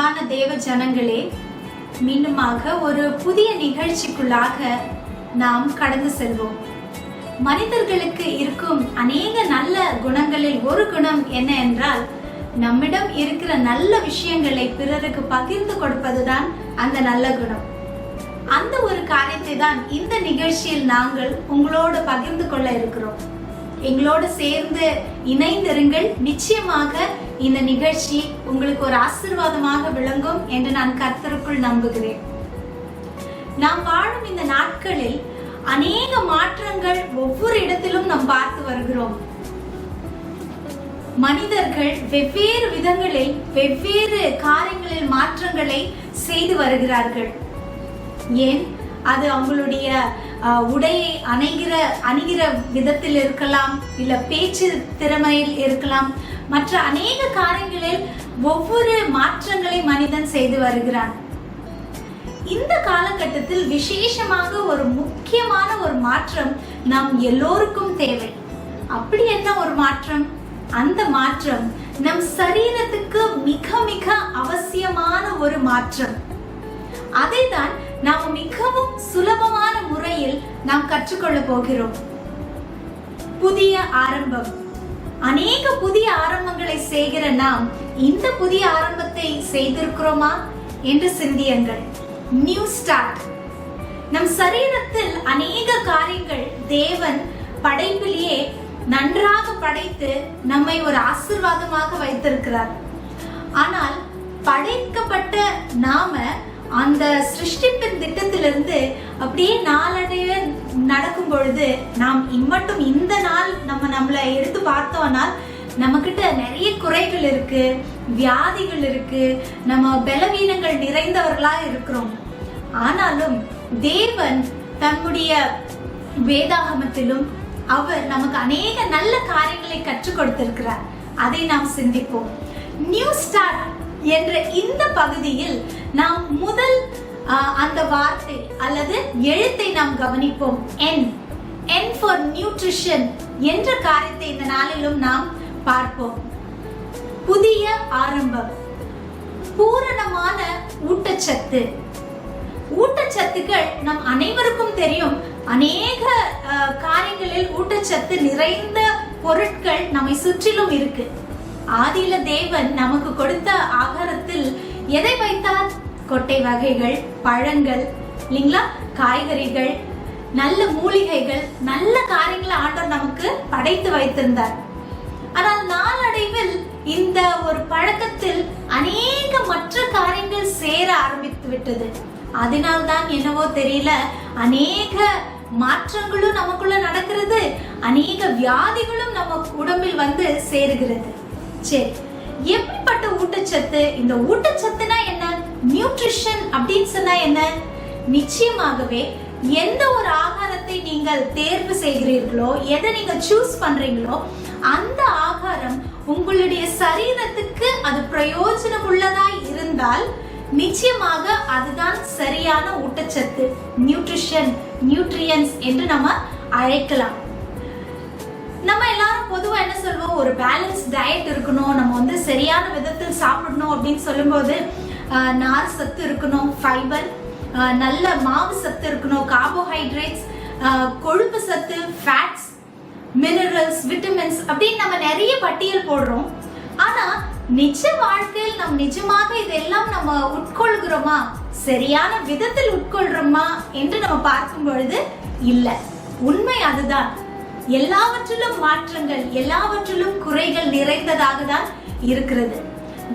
அன்பான தேவ ஜனங்களே, மீண்டுமாக ஒரு புதிய நிகழ்ச்சிக்குள்ளாக நாம் கடந்து செல்வோம். மனிதர்களுக்கு இருக்கும் அநேக நல்ல குணங்களில் ஒரு குணம் என்ன என்றால், நம்மிடம் இருக்கிற நல்ல விஷயங்களை பிறருக்கு பகிர்ந்து கொடுப்பதுதான் அந்த நல்ல குணம். அந்த ஒரு காரியத்தை தான் இந்த நிகழ்ச்சியில் நாங்கள் உங்களோடு பகிர்ந்து கொள்ள இருக்கிறோம். எங்களோடு சேர்ந்து இணைந்திருங்கள். நிச்சயமாக இந்த நிகழ்ச்சி உங்களுக்கு ஒரு ஆசீர்வாதமாக விளங்கும் என்று நான் கர்த்தருக்குள் நம்புகிறேன். நாம் வாழும் இந்த நாட்களில் அநேக மாற்றங்கள் ஒவ்வொரு இடத்திலும் நாம் பார்த்து வருகிறோம். மனிதர்கள் வெவ்வேறு விதங்களில் வெவ்வேறு காரியங்களில் மாற்றங்களை செய்து வருகிறார்கள். ஏன் அது அவங்களுடைய உடையை அணிகிற விதத்தில் இருக்கலாம், இல்ல பேச்சு திறமையில் இருக்கலாம், மற்ற அநேக காரியங்களில் ஒவ்வொரு மாற்றங்களை மனிதன் செய்து வருகிறான். இந்த காலகட்டத்தில் விசேஷமாக ஒரு முக்கியமான ஒரு மாற்றம் நாம் எல்லோருக்கும் தேவை. அப்படி என்ன ஒரு மாற்றம்? அந்த மாற்றம் நம் சரீரத்துக்கு மிக மிக அவசியமான ஒரு மாற்றம். அதைதான் நாம் மிகவும் சுலபமான முறையில் நாம் கற்றுக்கொள்ள போகிறோம். புதிய ஆரம்பம். அநேக புதிய ஆரம்பங்களை செய்கிற நாம் இந்த புதிய ஆரம்பத்தை செய்திருக்கிறோமா என்று சிந்தியுங்கள். New start. நம் சரீரத்தில் அநேக காரியங்கள் தேவன் படைப்பிலேயே நன்றாக படைத்து நம்மை ஒரு ஆசீர்வாதமாக வைத்திருக்கிறார். ஆனால் படைக்கப்பட்ட நாம அந்த சிருஷ்டிப்பின் திட்டத்திலிருந்து அப்படியே நாளடைய நடக்கும் பொழுது நாம் இம்மட்டும் இந்த நாள் நம்மளை எடுத்து பார்த்தோம்னால் நம்ம கிட்ட நிறைய குறைகள் இருக்கு, வியாதிகள் இருக்கு, நம்ம பலவீனங்கள் நிறைந்தவர்களா இருக்கிறோம். ஆனாலும் தேவன் தம்முடைய வேதாகமத்திலும் அவர் நமக்கு அநேக நல்ல காரியங்களை கற்றுக் கொடுத்திருக்கிறார். அதை நாம் சிந்திப்போம். நியூ ஸ்டார்ட் என்ற இந்த பகுதியில் நாம் முதல் அந்த வார்த்தை அல்லது எழுத்தை நாம் கவனிப்போம். N for nutrition என்ற காரியத்தை இந்த நாளிலும் நாம் பார்ப்போம். புதிய ஆரம்பம், பூரணமான ஊட்டச்சத்து. ஊட்டச்சத்துக்கள் நம் அனைவருக்கும் தெரியும். அநேக காரியங்களில் ஊட்டச்சத்து நிறைந்த பொருட்கள் நம்மை சுற்றிலும் இருக்கு. ஆதியில தேவன் நமக்கு கொடுத்த ஆகாரத்தில் எதை வைத்தார்? கொட்டை வகைகள், பழங்கள், இல்லைங்களா, காய்கறிகள், நல்ல மூலிகைகள், நல்ல காரியங்களை ஆண்டவர் நமக்கு படைத்து வைத்திருந்தார். ஆனால் நாளடைவில் இந்த ஒரு பழக்கத்தில் அநேக மற்ற காரியங்கள் சேர ஆரம்பித்து விட்டது. அதனால்தான் என்னவோ தெரியல, அநேக மாற்றங்களும் நமக்குள்ள நடக்கிறது, அநேக வியாதிகளும் நம்ம உடம்பில் வந்து சேருகிறது. சரி, எப்படிப்பட்ட ஊட்டச்சத்து? இந்த ஊட்டச்சத்துனா என்ன? நியூட்ரிஷன் அப்படின்னு சொன்னா என்ன? நிச்சயமாகவே எந்த ஒரு ஆகாரத்தை நீங்கள் தேர்வு செய்கிறீர்களோ, எதை நீங்க சூஸ் பண்றீங்களோ, அந்த ஆகாரம் உங்களுடைய சரீரத்துக்கு அது பிரயோஜனம் உள்ளதாய் இருந்தால் நிச்சயமாக அதுதான் சரியான ஊட்டச்சத்து. நியூட்ரிஷன், நியூட்ரியன்ஸ் என்று நம்ம அழைக்கலாம். நம்ம எல்லாரும் பொதுவா என்ன சொல்வோம்? ஒரு பேலன்ஸ் டயட் இருக்கணும், நம்ம வந்து சரியான விதத்தில் சாப்பிடணும் அப்படின்னு சொல்லும்போது நார் சத்து இருக்கணும், ஃபைபர், நல்ல மாவு சத்து இருக்கணும், கார்போஹைட்ரேட்ஸ், கொழுப்பு சத்து, ஃபேட்ஸ், மினரல்ஸ், விட்டமின்ஸ் அப்படின்னு நம்ம நிறைய பட்டியல் போடுறோம். ஆனா நிஜ வாழ்க்கையில் நம் நிஜமாக இதெல்லாம் நம்ம உட்கொள்கிறோமா, சரியான விதத்தில் உட்கொள்றோமா என்று நம்ம பார்க்கும் பொழுது இல்ல. உண்மை அதுதான். எல்லாவற்றிலும் மாற்றங்கள், எல்லாவற்றிலும் குறைகள் நிறைந்ததாக தான் இருக்கிறது.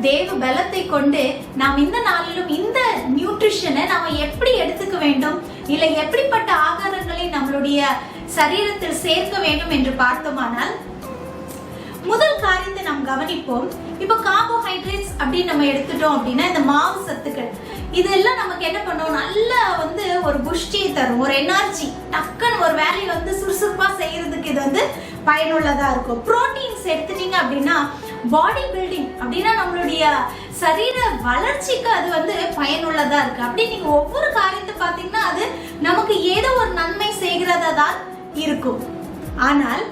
தேவ பலத்தை கொண்டு நாம் இந்த நாளிலும் இந்த நியூட்ரிஷனை நாம எப்படி எடுத்துக்க வேண்டும், இல்ல எப்படிப்பட்ட ஆகாரங்களை நம்மளுடைய சரீரத்தில் சேர்க்க வேண்டும் என்று பார்த்தோமானால், முதல் காரியத்தை நாம் கவனிப்போம். இப்ப கார்போஹைட்ரேட்ஸ் அப்படின்னு நம்ம எடுத்துட்டோம் அப்படின்னா, இந்த மாவு சத்துக்கள் இதெல்லாம் நமக்கு என்ன பண்ணும்? நல்லா வந்து ஒரு புஷ்டியை தரும், ஒரு எனர்ஜி, டக்குன்னு ஒரு வேலையை வந்து சுறுசுறுப்பா செய்யறதுக்கு இது வந்து பயனுள்ளதா இருக்கும். புரோட்டீன்ஸ் எடுத்துட்டீங்க அப்படின்னா, பாடி பில்டிங் அப்படின்னா நம்மளுடைய சரீர வளர்ச்சிக்கு அது வந்து பயனுள்ளதா இருக்கு. அப்படி நீங்க ஒவ்வொரு காரியத்தை பார்த்தீங்கன்னா அது நமக்கு ஏதோ ஒரு நன்மை செய்கிறதா தான் இருக்கும். ஆனால்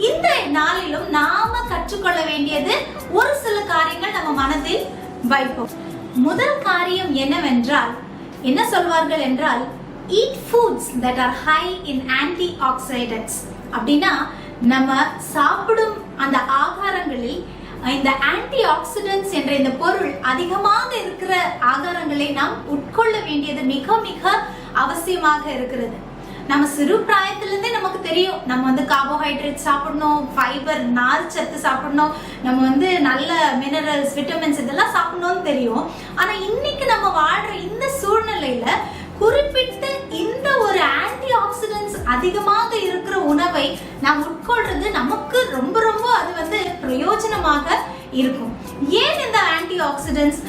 இந்த நாளிலும் நாம கற்றுக்கொள்ள வேண்டியது ஒரு சில காரியங்கள் நம்ம மனதில் வைப்போம். முதல் காரியம் என்னவென்றால் என்ன சொல்வார்கள் என்றால் eat foods that are high in antioxidants. அப்படின்னா நம்ம சாப்பிடும் அந்த ஆகாரங்களில் இந்த ஆன்டி ஆக்சிடென்ட்ஸ் என்ற இந்த பொருள் அதிகமாக இருக்கிற ஆகாரங்களை நாம் உட்கொள்ள வேண்டியது மிக மிக அவசியமாக இருக்கிறது. நம்ம சிறு பிராயத்திலிருந்தே நமக்கு தெரியும், நம்ம வந்து கார்போஹைட்ரேட் சாப்பிடணும், ஃபைபர் நார் சத்து சாப்பிடணும், நம்ம நல்ல மினரல்ஸ் விட்டமின்ஸ் இதெல்லாம் சாப்பிடணும்னு தெரியும். ஆனா இன்னைக்கு நம்ம வாழ்ற இந்த சூழ்நிலையில குறிப்பிட்ட இந்த ஒரு ஆன்டி ஆக்சிடென்ட்ஸ் அதிகமாக இருக்கிற உணவை நாம் உட்கொள்றது நமக்கு ரொம்ப ரொம்ப அது பிரயோஜனமாக இருக்கும். ஏன் இந்த ஆன்டி ஆக்சிடென்ட்ஸ்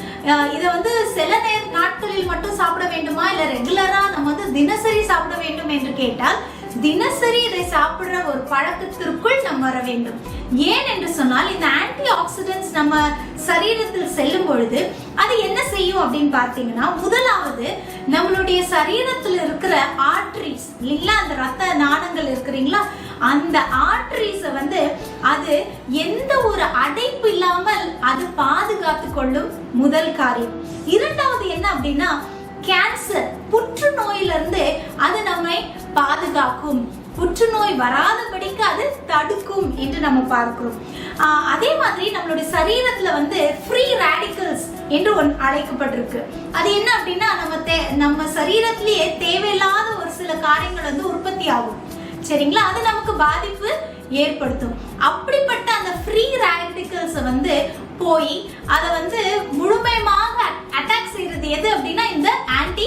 இதை சில நாட்களில் மட்டும் சாப்பிட வேண்டுமா, இல்ல ரெகுலரா நம்ம தினசரி சாப்பிட வேண்டும் என்று கேட்டால் தினசரி இதை சாப்பிடுற ஒரு பழக்கத்திற்குள் நம்ம வர வேண்டும். ஏன் என்று சொன்னால் இந்த ஆன்டி ஆக்சிடென்ட்ஸ் நம்ம சரீரத்தில் செல்லும் பொழுது அது என்ன செய்யும் அப்படின்னு பார்த்தீங்கன்னா, முதலாவது நம்மளுடைய சரீரத்தில் இருக்கிற ஆர்டரிஸ் இல்லைங்களா, அந்த ரத்த நாளங்கள் இருக்கிறீங்களா, அந்த ஆர்டரிஸ் அது எந்த ஒரு அடைப்பு இல்லாமல் அது பாதுகாத்து கொள்ளும் முதல் காரியம். இரண்டாவது என்ன அப்படின்னா, கேன்சர் புற்றுநோயிலிருந்து அது நம்மை பாதுகாக்கும், புற்றுநோய் வராதபடிக்கு அது தடுக்கும் என்று நம்ம பார்க்கிறோம். அதே மாதிரி நம்மளுடைய சரீரத்துல ஃப்ரீ ரேடிக்கல்ஸ் என்று ஒன்று அழைக்கப்பட்டிருக்கு. அது என்ன அப்படின்னா, நம்ம சரீரத்திலேயே தேவையில்லாத ஒரு சில காரியங்கள் உற்பத்தி ஆகும், சரிங்களா, அது நமக்கு பாதிப்பு ஏற்படுத்தும். அப்படிப்பட்ட அந்த ஃப்ரீ ரேடிக்கல்ஸ் போய் அதை முழுமையாக அட்டாக் செய்யறது எது அப்படின்னா இந்த ஆன்டி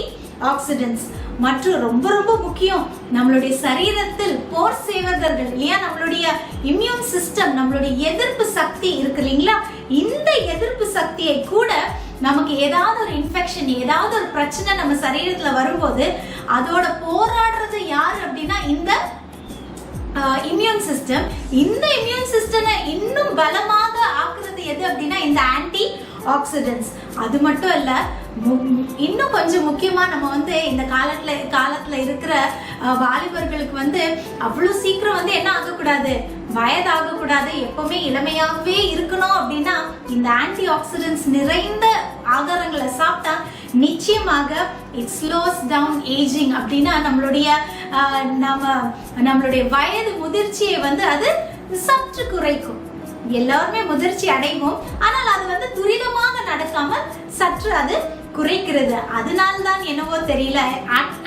ஆக்சிடென்ட்ஸ். மற்றும் ரொம்ப ரொம்ப முக்கியம், நம்மளுடைய சரீரத்தில் போர் சேவகர்கள் இல்லையா, நம்மளுடைய இம்யூன் சிஸ்டம், நம்மளுடைய எதிர்ப்பு சக்தி இருக்கு இல்லைங்களா, இந்த எதிர்ப்பு சக்தியை கூட நமக்கு ஏதாவது ஒரு இன்ஃபெக்ஷன், ஏதாவது ஒரு பிரச்சனை நம்ம சரீரத்துல வரும்போது அதோட போராடுறது யாரு அப்படின்னா இந்த இம்யூன் சிஸ்டம். இந்த இம்யூன் சிஸ்டம் இன்னும் பலமாக ஆக்குறது எது அப்படின்னா இந்த ஆன்டி ஆக்சிடென்ட்ஸ். அது மட்டும் இல்ல, இன்னும் கொஞ்சம் முக்கியமா நம்ம இந்த காலத்துல இருக்கிற வாலிபர்களுக்கு அவ்வளவு சீக்கிரம் என்ன ஆகக்கூடாது, வயதாக கூடாது, எப்பவுமே இளமையாகவே இருக்கணும் அப்படின்னா இந்த ஆன்டி ஆக்சிடென்ட்ஸ் நிறைந்த ஆகாரங்களை சாப்பிட்டா நிச்சயமாக இட் ஸ்லோஸ் டவுன் ஏஜிங். அப்படின்னா நம்மளுடைய வயது முதிர்ச்சியை அது சற்று குறைக்கும். எல்லாருமே முதிர்ச்சி அடைவோம், ஆனால் அது துரிதமாக நடக்காம சற்று அது குறைக்கிறது. அதனால்தான் என்னவோ தெரியல,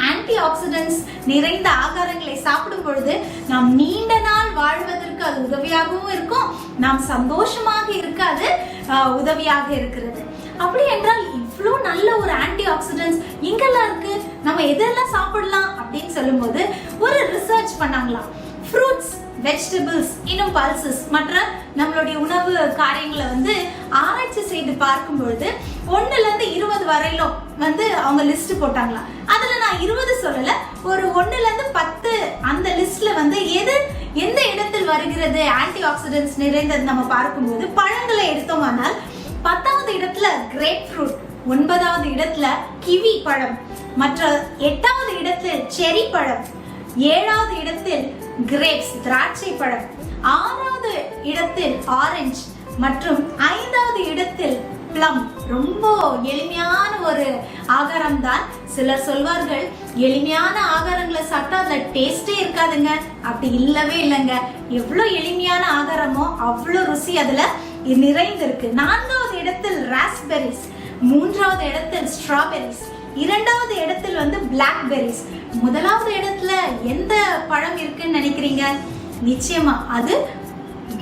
ஆன்டி ஆக்சிடென்ட்ஸ் நிறைந்த ஆகாரங்களை சாப்பிடும் பொழுது நாம் நீண்ட நாள் வாழ்வதற்கு அது உதவியாகவும் இருக்கும், நாம் சந்தோஷமாக இருக்க அது உதவியாக இருக்கிறது. அப்படி என்றால் இவ்வளோ நல்ல ஒரு ஆன்டி ஆக்சிடென்ட்ஸ் எங்கெல்லாம் இருக்கு, நம்ம எதெல்லாம் சாப்பிடலாம் அப்படின்னு சொல்லும் போது ஒரு ரிசர்ச் பண்ணாங்களாம். ஃப்ரூட்ஸ், வெஜிடபிள்ஸ், இன்னும் பல்சஸ் மற்ற நம்மளுடைய உணவு காரியங்களை ஆராய்ச்சி செய்து பார்க்கும் பொழுது 1ல இருந்து 20 வரையிலும் அவங்க லிஸ்ட் போட்டாங்களாம். அதுல நான் 20 சொல்லல, ஒரு 1ல இருந்து 10 அந்த லிஸ்ட்ல எது எந்த இடத்தில் வருகிறது ஆன்டி ஆக்சிடென்ட்ஸ் நிறைந்தது நம்ம பார்க்கும்போது பழங்களை எடுத்தோமானால் 10வது இடத்துல கிரேப் ஃப்ரூட், 9வது இடத்துல கிவி பழம், மற்ற 8வது இடத்தில் செரி பழம், 7வது இடத்தில் கிரேப்ஸ் திராட்சை பழம், 6வது இடத்தில் ஆரஞ்சு மற்றும் 5வது இடத்தில் பிளம். ரொம்ப எளிமையான ஒரு ஆகாரம் தான். சிலர் சொல்வார்கள் எளிமையான ஆகாரங்களை சாப்பிட்டா அதுல டேஸ்டே இருக்காதுங்க. அப்படி இல்லவே இல்லைங்க. எவ்வளவு எளிமையான ஆகாரமோ அவ்வளவு ருசி அதுல நிறைந்திருக்கு. 4வது இடத்தில் ராஸ்பெரிஸ், 3வது இடத்தில் ஸ்ட்ராபெரிஸ், 2வது இடத்தில் பிளாக்பெரிஸ், 1வது இடத்துல எந்த பழம் இருக்குன்னு நினைக்கிறீங்க? நிச்சயமா அது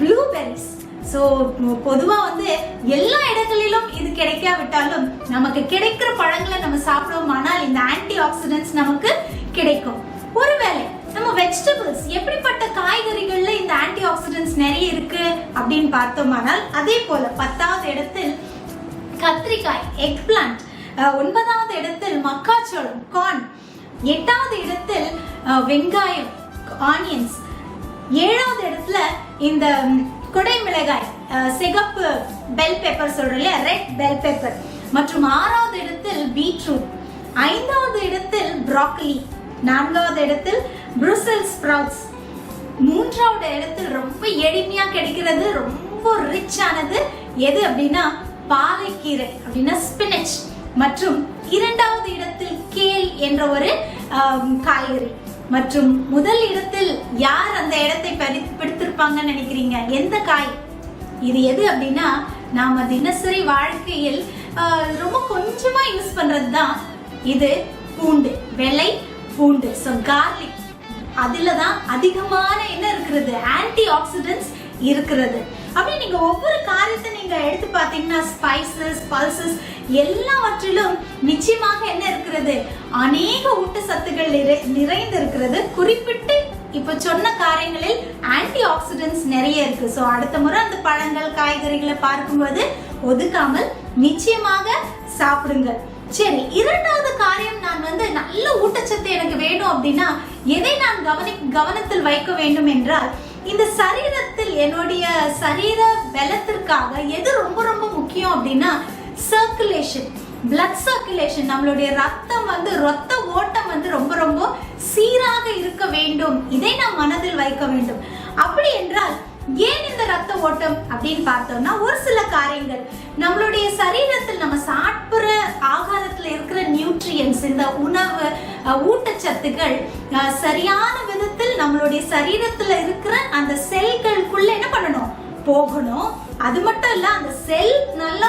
ப்ளூபெரிஸ். ஸோ பொதுவா எல்லா இடங்களிலும் இது கிடைக்காவிட்டாலும் நமக்கு கிடைக்கிற பழங்களை நம்ம சாப்பிடுவோமானால் இந்த ஆன்டி ஆக்சிடென்ட்ஸ் நமக்கு கிடைக்கும். ஒருவேளை நம்ம வெஜிடபிள்ஸ், எப்படிப்பட்ட காய்கறிகள்ல இந்த ஆன்டி ஆக்சிடென்ட்ஸ் நிறைய இருக்கு அப்படின்னு பார்த்தோமானால் அதே போல 10வது இடத்தில் கத்திரிக்காய், எக் பிளான்ட், 9வது இடத்தில் மக்காச்சோளம், கார்ன், 8வது இடத்தில் வெங்காயம், ஆனியன்ஸ், 7வது இடத்துல இந்த கொடை மிளகாய், சிகப்பு பெல் பெப்பர் சொல்றோம், ரெட் பெல் பெப்பர், மற்றும் 6வது இடத்தில் பீட்ரூட், 5வது இடத்தில் ப்ராக்கலி, 4வது இடத்தில் பிரசல்ஸ் ஸ்ப்ரவுட்ஸ், 3வது இடத்தில் ரொம்ப எளிமையா கிடைக்கிறது, ரொம்ப ரிச் ஆனது எது அப்படின்னா பாலைக்கீரை அப்படின்னா ஸ்பினச், மற்றும் இரண்டாவது இடத்தில் கேல் என்ற ஒரு காய்கறி, மற்றும் முதல் இடத்தில் யார் அந்த இடத்தை பிடித்திருப்பாங்கன்னு நினைக்கிறீங்க? எந்த காய்? இது எது அப்படின்னா நாம தினசரி வாழ்க்கையில் ரொம்ப கொஞ்சமா யூஸ் பண்றது தான் இது, பூண்டு, வெள்ளை பூண்டு. ஸோ கார்லிக், அதுலதான் அதிகமான என்ன இருக்கிறது? ஆன்டி ஆக்சிடென்ட்ஸ் இருக்கிறது. அப்படி நீங்க ஒவ்வொரு காரியத்தை நீங்க எடுத்து பாத்தீங்கன்னா ஸ்பைசஸ், பல்சஸ் எல்லாவற்றிலும் நிச்சயமாக என்ன இருக்கிறது? அநேக ஊட்டச்சத்துக்கள் நிறைந்து இருக்கிறது. குறிப்பிட்டு இப்ப சொன்ன காரியங்களில் ஆன்டி ஆக்சிடென்ட்ஸ் நிறைய இருக்கு. சோ அடுத்த முறை அந்த பழங்கள், காய்கறிகளை பார்க்கும்போது ஒதுக்காமல் நிச்சயமாக சாப்பிடுங்க. சரி, இரண்டாவது காரியம், நான் நல்ல ஊட்டச்சத்து எனக்கு வேணும் அப்படின்னா எதை நான் கவனத்தில் வைக்க வேண்டும் என்றால், இந்த சரீரத்தில் என்னுடைய சரீர பலத்திற்காக எது ரொம்ப ரொம்ப முக்கியம் அப்படின்னா சர்க்குலேஷன், பிளட் சர்க்குலேஷன். நம்மளுடைய ரத்த ஓட்டம் ரொம்ப ரொம்ப சீராக இருக்க வேண்டும். இதை நாம் மனதில் வைக்க வேண்டும். அப்படி என்றால் ஏன் இந்த ரத்த ஓட்டம் அப்படின்னு பார்த்தோம்னா, ஒரு சில காரியங்கள் நம்மளுடைய சரீரத்தில் நம்ம சாப்பிடுற ஆகாரத்துல இருக்கிற நியூட்ரியன்ஸ், இந்த உணவு ஊட்டச்சத்துக்கள் சரியான விதத்தில் நம்மளுடைய சரீரத்துல இருக்கிற அந்த செல்களுக்குள்ள என்ன பண்ணணும்? போகணும். அது மட்டும் இல்ல, அந்த செல் நல்ல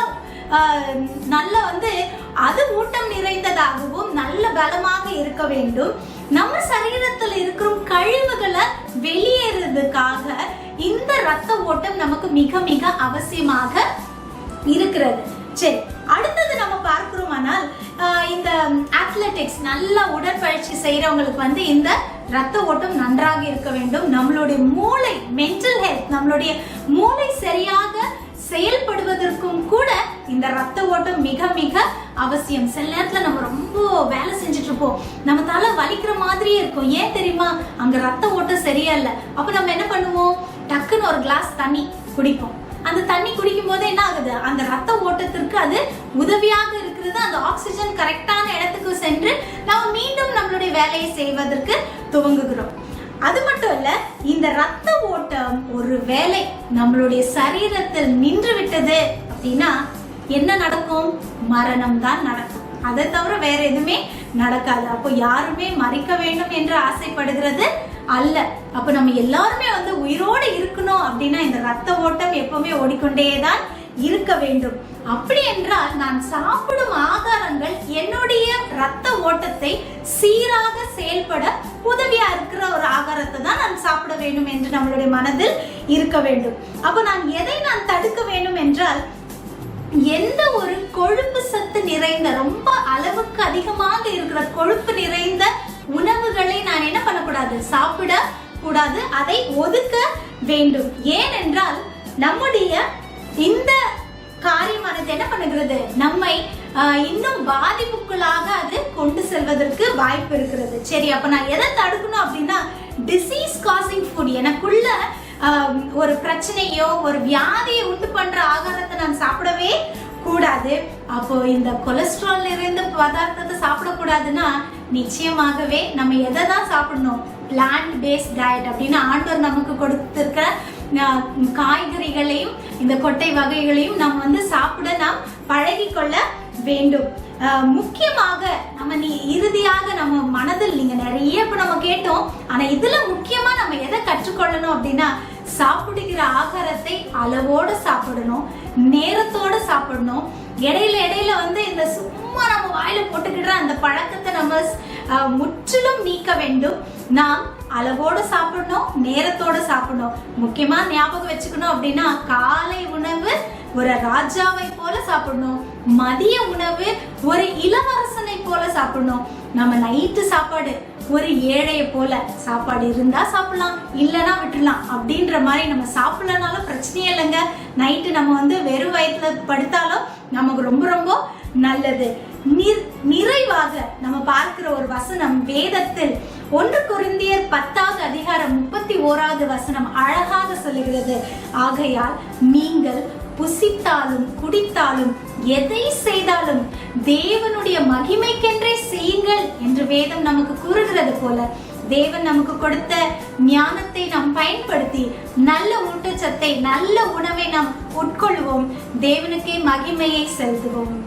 அது ஊட்டம் நிறைந்ததாகவும் நல்ல பலமாக இருக்க வேண்டும். நம்ம சரீரத்தில் இருக்கிற கழிவுகளை வெளியேறதுக்காக இந்த ரத்த ஓட்டம் நமக்கு மிக மிக அவசியமாக இருக்கிறது. சரி, அடுத்தது நம்ம பார்க்கிறோமானால், இந்த அத்லெட்டிக்ஸ், நல்ல உடற்பயிற்சி செய்யறவங்களுக்கு இந்த ரத்த ஓட்டம் நன்றாக இருக்க வேண்டும். நம்மளுடைய மூளை, மென்டல் ஹெல்த், நம்மளுடைய மூளை சரியாக செயல்படுவதற்கும் கூட இந்த ரத்த ஓட்டம் மிக மிக அவசியம். சில நேரத்துல நம்ம ரொம்ப வேலை செஞ்சுட்டு இருப்போம், நம்ம தலை வலிக்கிற மாதிரியே இருக்கும். ஏன் தெரியுமா? அங்க ரத்த ஓட்டம் சரியா இல்ல. அப்ப நம்ம என்ன பண்ணுவோம்? டக்குன்னு ஒரு கிளாஸ் தண்ணி குடிப்போம். அந்த தண்ணி குடிக்கும் போது என்ன ஆகுது? அந்த ரத்த ஓட்டத்திற்கு அது உதவியாக இருக்கிறது. அந்த ஆக்சிஜன் கரெக்டான இடத்துக்கு சென்று நம்ம மீண்டும் நம்மளுடைய வேலையை செய்வதற்கு துவங்குகிறோம். அது மட்டும் இல்ல, இந்த ரத்த ஓட்டம் ஒரு வேளை நம்மளுடைய சரீரத்தில் நின்று விட்டது அப்படின்னா என்ன நடக்கும்? மரணம் தான் நடக்கும். அதை தவிர வேற எதுவுமே நடக்காது. அப்போ யாருமே மறிக்க வேண்டும் என்று ஆசைப்படுகிறது அல்ல. அப்ப நம்ம எல்லாருமே உயிரோடு இருக்கணும் அப்படின்னா இந்த ரத்த ஓட்டம் எப்பவுமே ஓடிக்கொண்டேதான் இருக்க வேண்டும். அப்படி என்றால் நான் சாப்பிடும் ஆகாரங்கள் என்னுடைய ரத்த ஓட்டத்தை சீராக செயல்பட உதவியா இருக்கிற ஒரு ஆகாரத்தை தான் நான் சாப்பிட வேண்டும் என்று நம்மளுடைய மனதில் இருக்க வேண்டும். அப்ப நான் தடுக்க வேண்டும் என்றால், எந்த ஒரு கொழுப்பு சத்து நிறைந்த, ரொம்ப அளவுக்கு அதிகமாக இருக்கிற கொழுப்பு நிறைந்த உணவுகளை நான் என்ன பண்ணக்கூடாது? சாப்பிட கூடாது. அதை ஒதுக்க வேண்டும். ஏனென்றால் நம்முடைய இந்த காரியமானது என்ன பண்ணுகிறது? நம்மை இன்னும் பாதிப்புக்குள்ளாக அது கொண்டு செல்வதற்கு வாய்ப்பு இருக்கிறது. சரி, அப்ப நான் எதை தடுக்கணும் அப்படின்னா, டிசீஸ் காசிங் ஃபுட், எனக்குள்ள ஒரு பிரச்சனையோ ஒரு வியாதியை உண்டு பண்ற ஆகாரத்தை நான் சாப்பிடவே கூடாது. அப்போ இந்த கொலஸ்ட்ரால் நிறைந்த பதார்த்தத்தை சாப்பிடக்கூடாதுன்னா நிச்சயமாகவே நம்ம எதை தான் சாப்பிடணும்? பிளான்ட் பேஸ்ட் டயட் அப்படின்னு ஆண்டவர் நமக்கு கொடுத்திருக்கிற காய்கறிகளையும் இந்த கொட்டை வகைகளையும் நம்ம சாப்பிட நாம் பழகி கொள்ள வேண்டும். முக்கியமாக நம்ம இறுதியாக நம்ம மனதில் நீங்க நிறைய இப்ப நம்ம கேட்டோம், ஆனா இதுல முக்கியமா நம்ம எதை கற்றுக்கொள்ளணும் அப்படின்னா, சாப்பிடுகிற ஆகாரத்தை அளவோடு சாப்பிடணும், நேரத்தோட சாப்பிடணும். இடையில இந்த சும்மா நம்ம வாயில போட்டுக்கிற அந்த பழக்கத்தை நம்ம முற்றிலும் நீக்க வேண்டும். நாம் அளவோடு சாப்பிடணும், நேரத்தோட சாப்பிடணும். முக்கியமா ஞாபகம் வச்சுக்கணும் அப்படின்னா, காலை உணவு ஒரு ராஜாவை போல சாப்பிடணும், மதிய உணவு ஒரு இளவரசனை போல சாப்பிடணும், நம்ம நைட்டு சாப்பாடு ஒரு ஏழைய போல. சாப்பாடு இருந்தா சாப்பிடலாம், இல்லைன்னா விட்டுடலாம் அப்படின்ற மாதிரி நம்ம சாப்பிடலனாலும் பிரச்சனையே இல்லைங்க. நைட்டு நம்ம வெறும் வயிற்றுல படுத்தாலும் நமக்கு ரொம்ப ரொம்ப நல்லது. நிறைவாக நம்ம பார்க்கிற ஒரு வசனம் வேதத்தில் 1 கொரிந்தியர் 10வது அதிகாரம் 31வது வசனம் அழகாக சொல்லுகிறது. ஆகையால் நீங்கள் புசித்தாலும் குடித்தாலும் எதை செய்தாலும் தேவனுடைய மகிமைக்கென்றே செய்யுங்கள் என்று வேதம் நமக்கு கூறுகிறது போல, தேவன் நமக்கு கொடுத்த ஞானத்தை நாம் பயன்படுத்தி நல்ல ஊட்டச்சத்தை, நல்ல உணவை நாம் உட்கொள்வோம். தேவனுக்கே மகிமையை செலுத்துவோம்.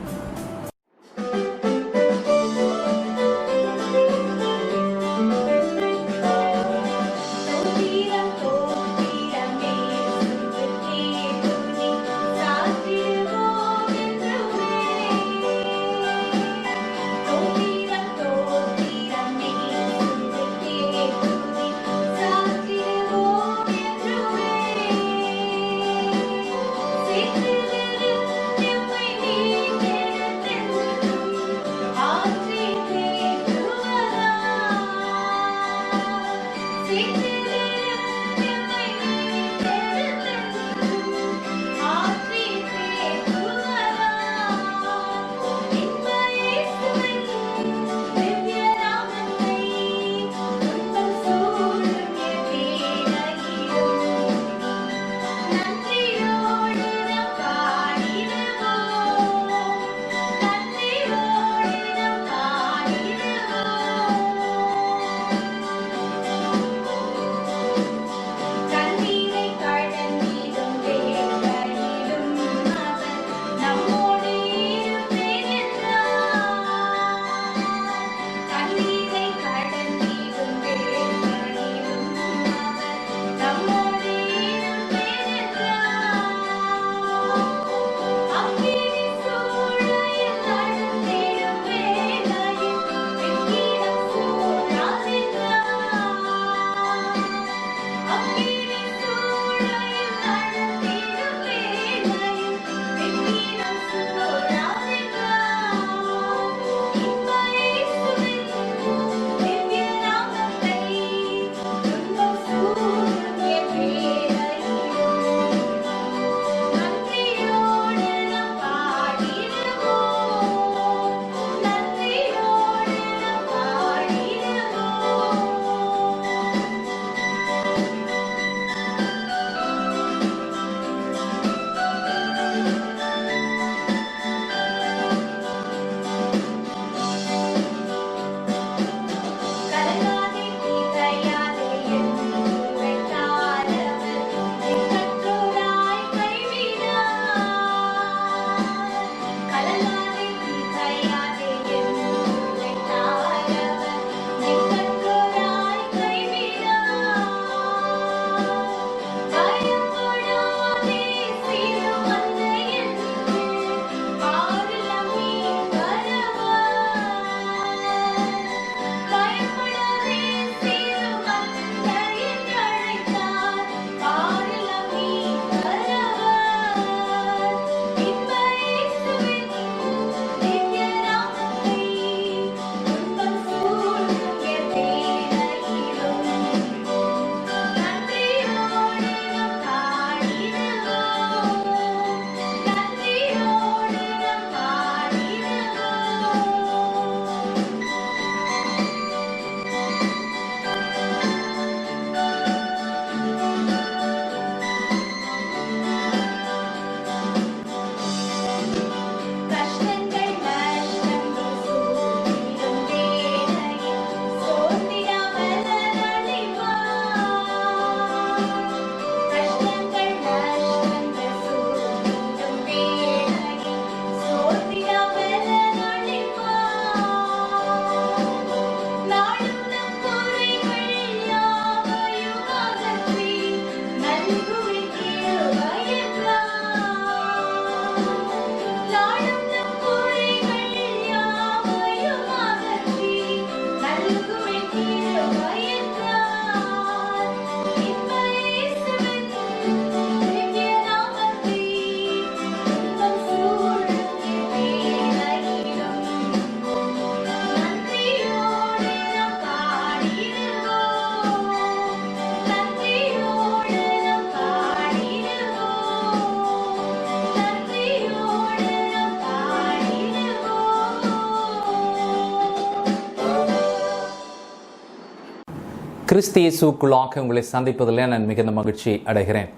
கிறிஸ்து இயேசுவுக்குள்ளாக உங்களை சந்திப்பதில் நான் மிகுந்த மகிழ்ச்சி அடைகிறேன்.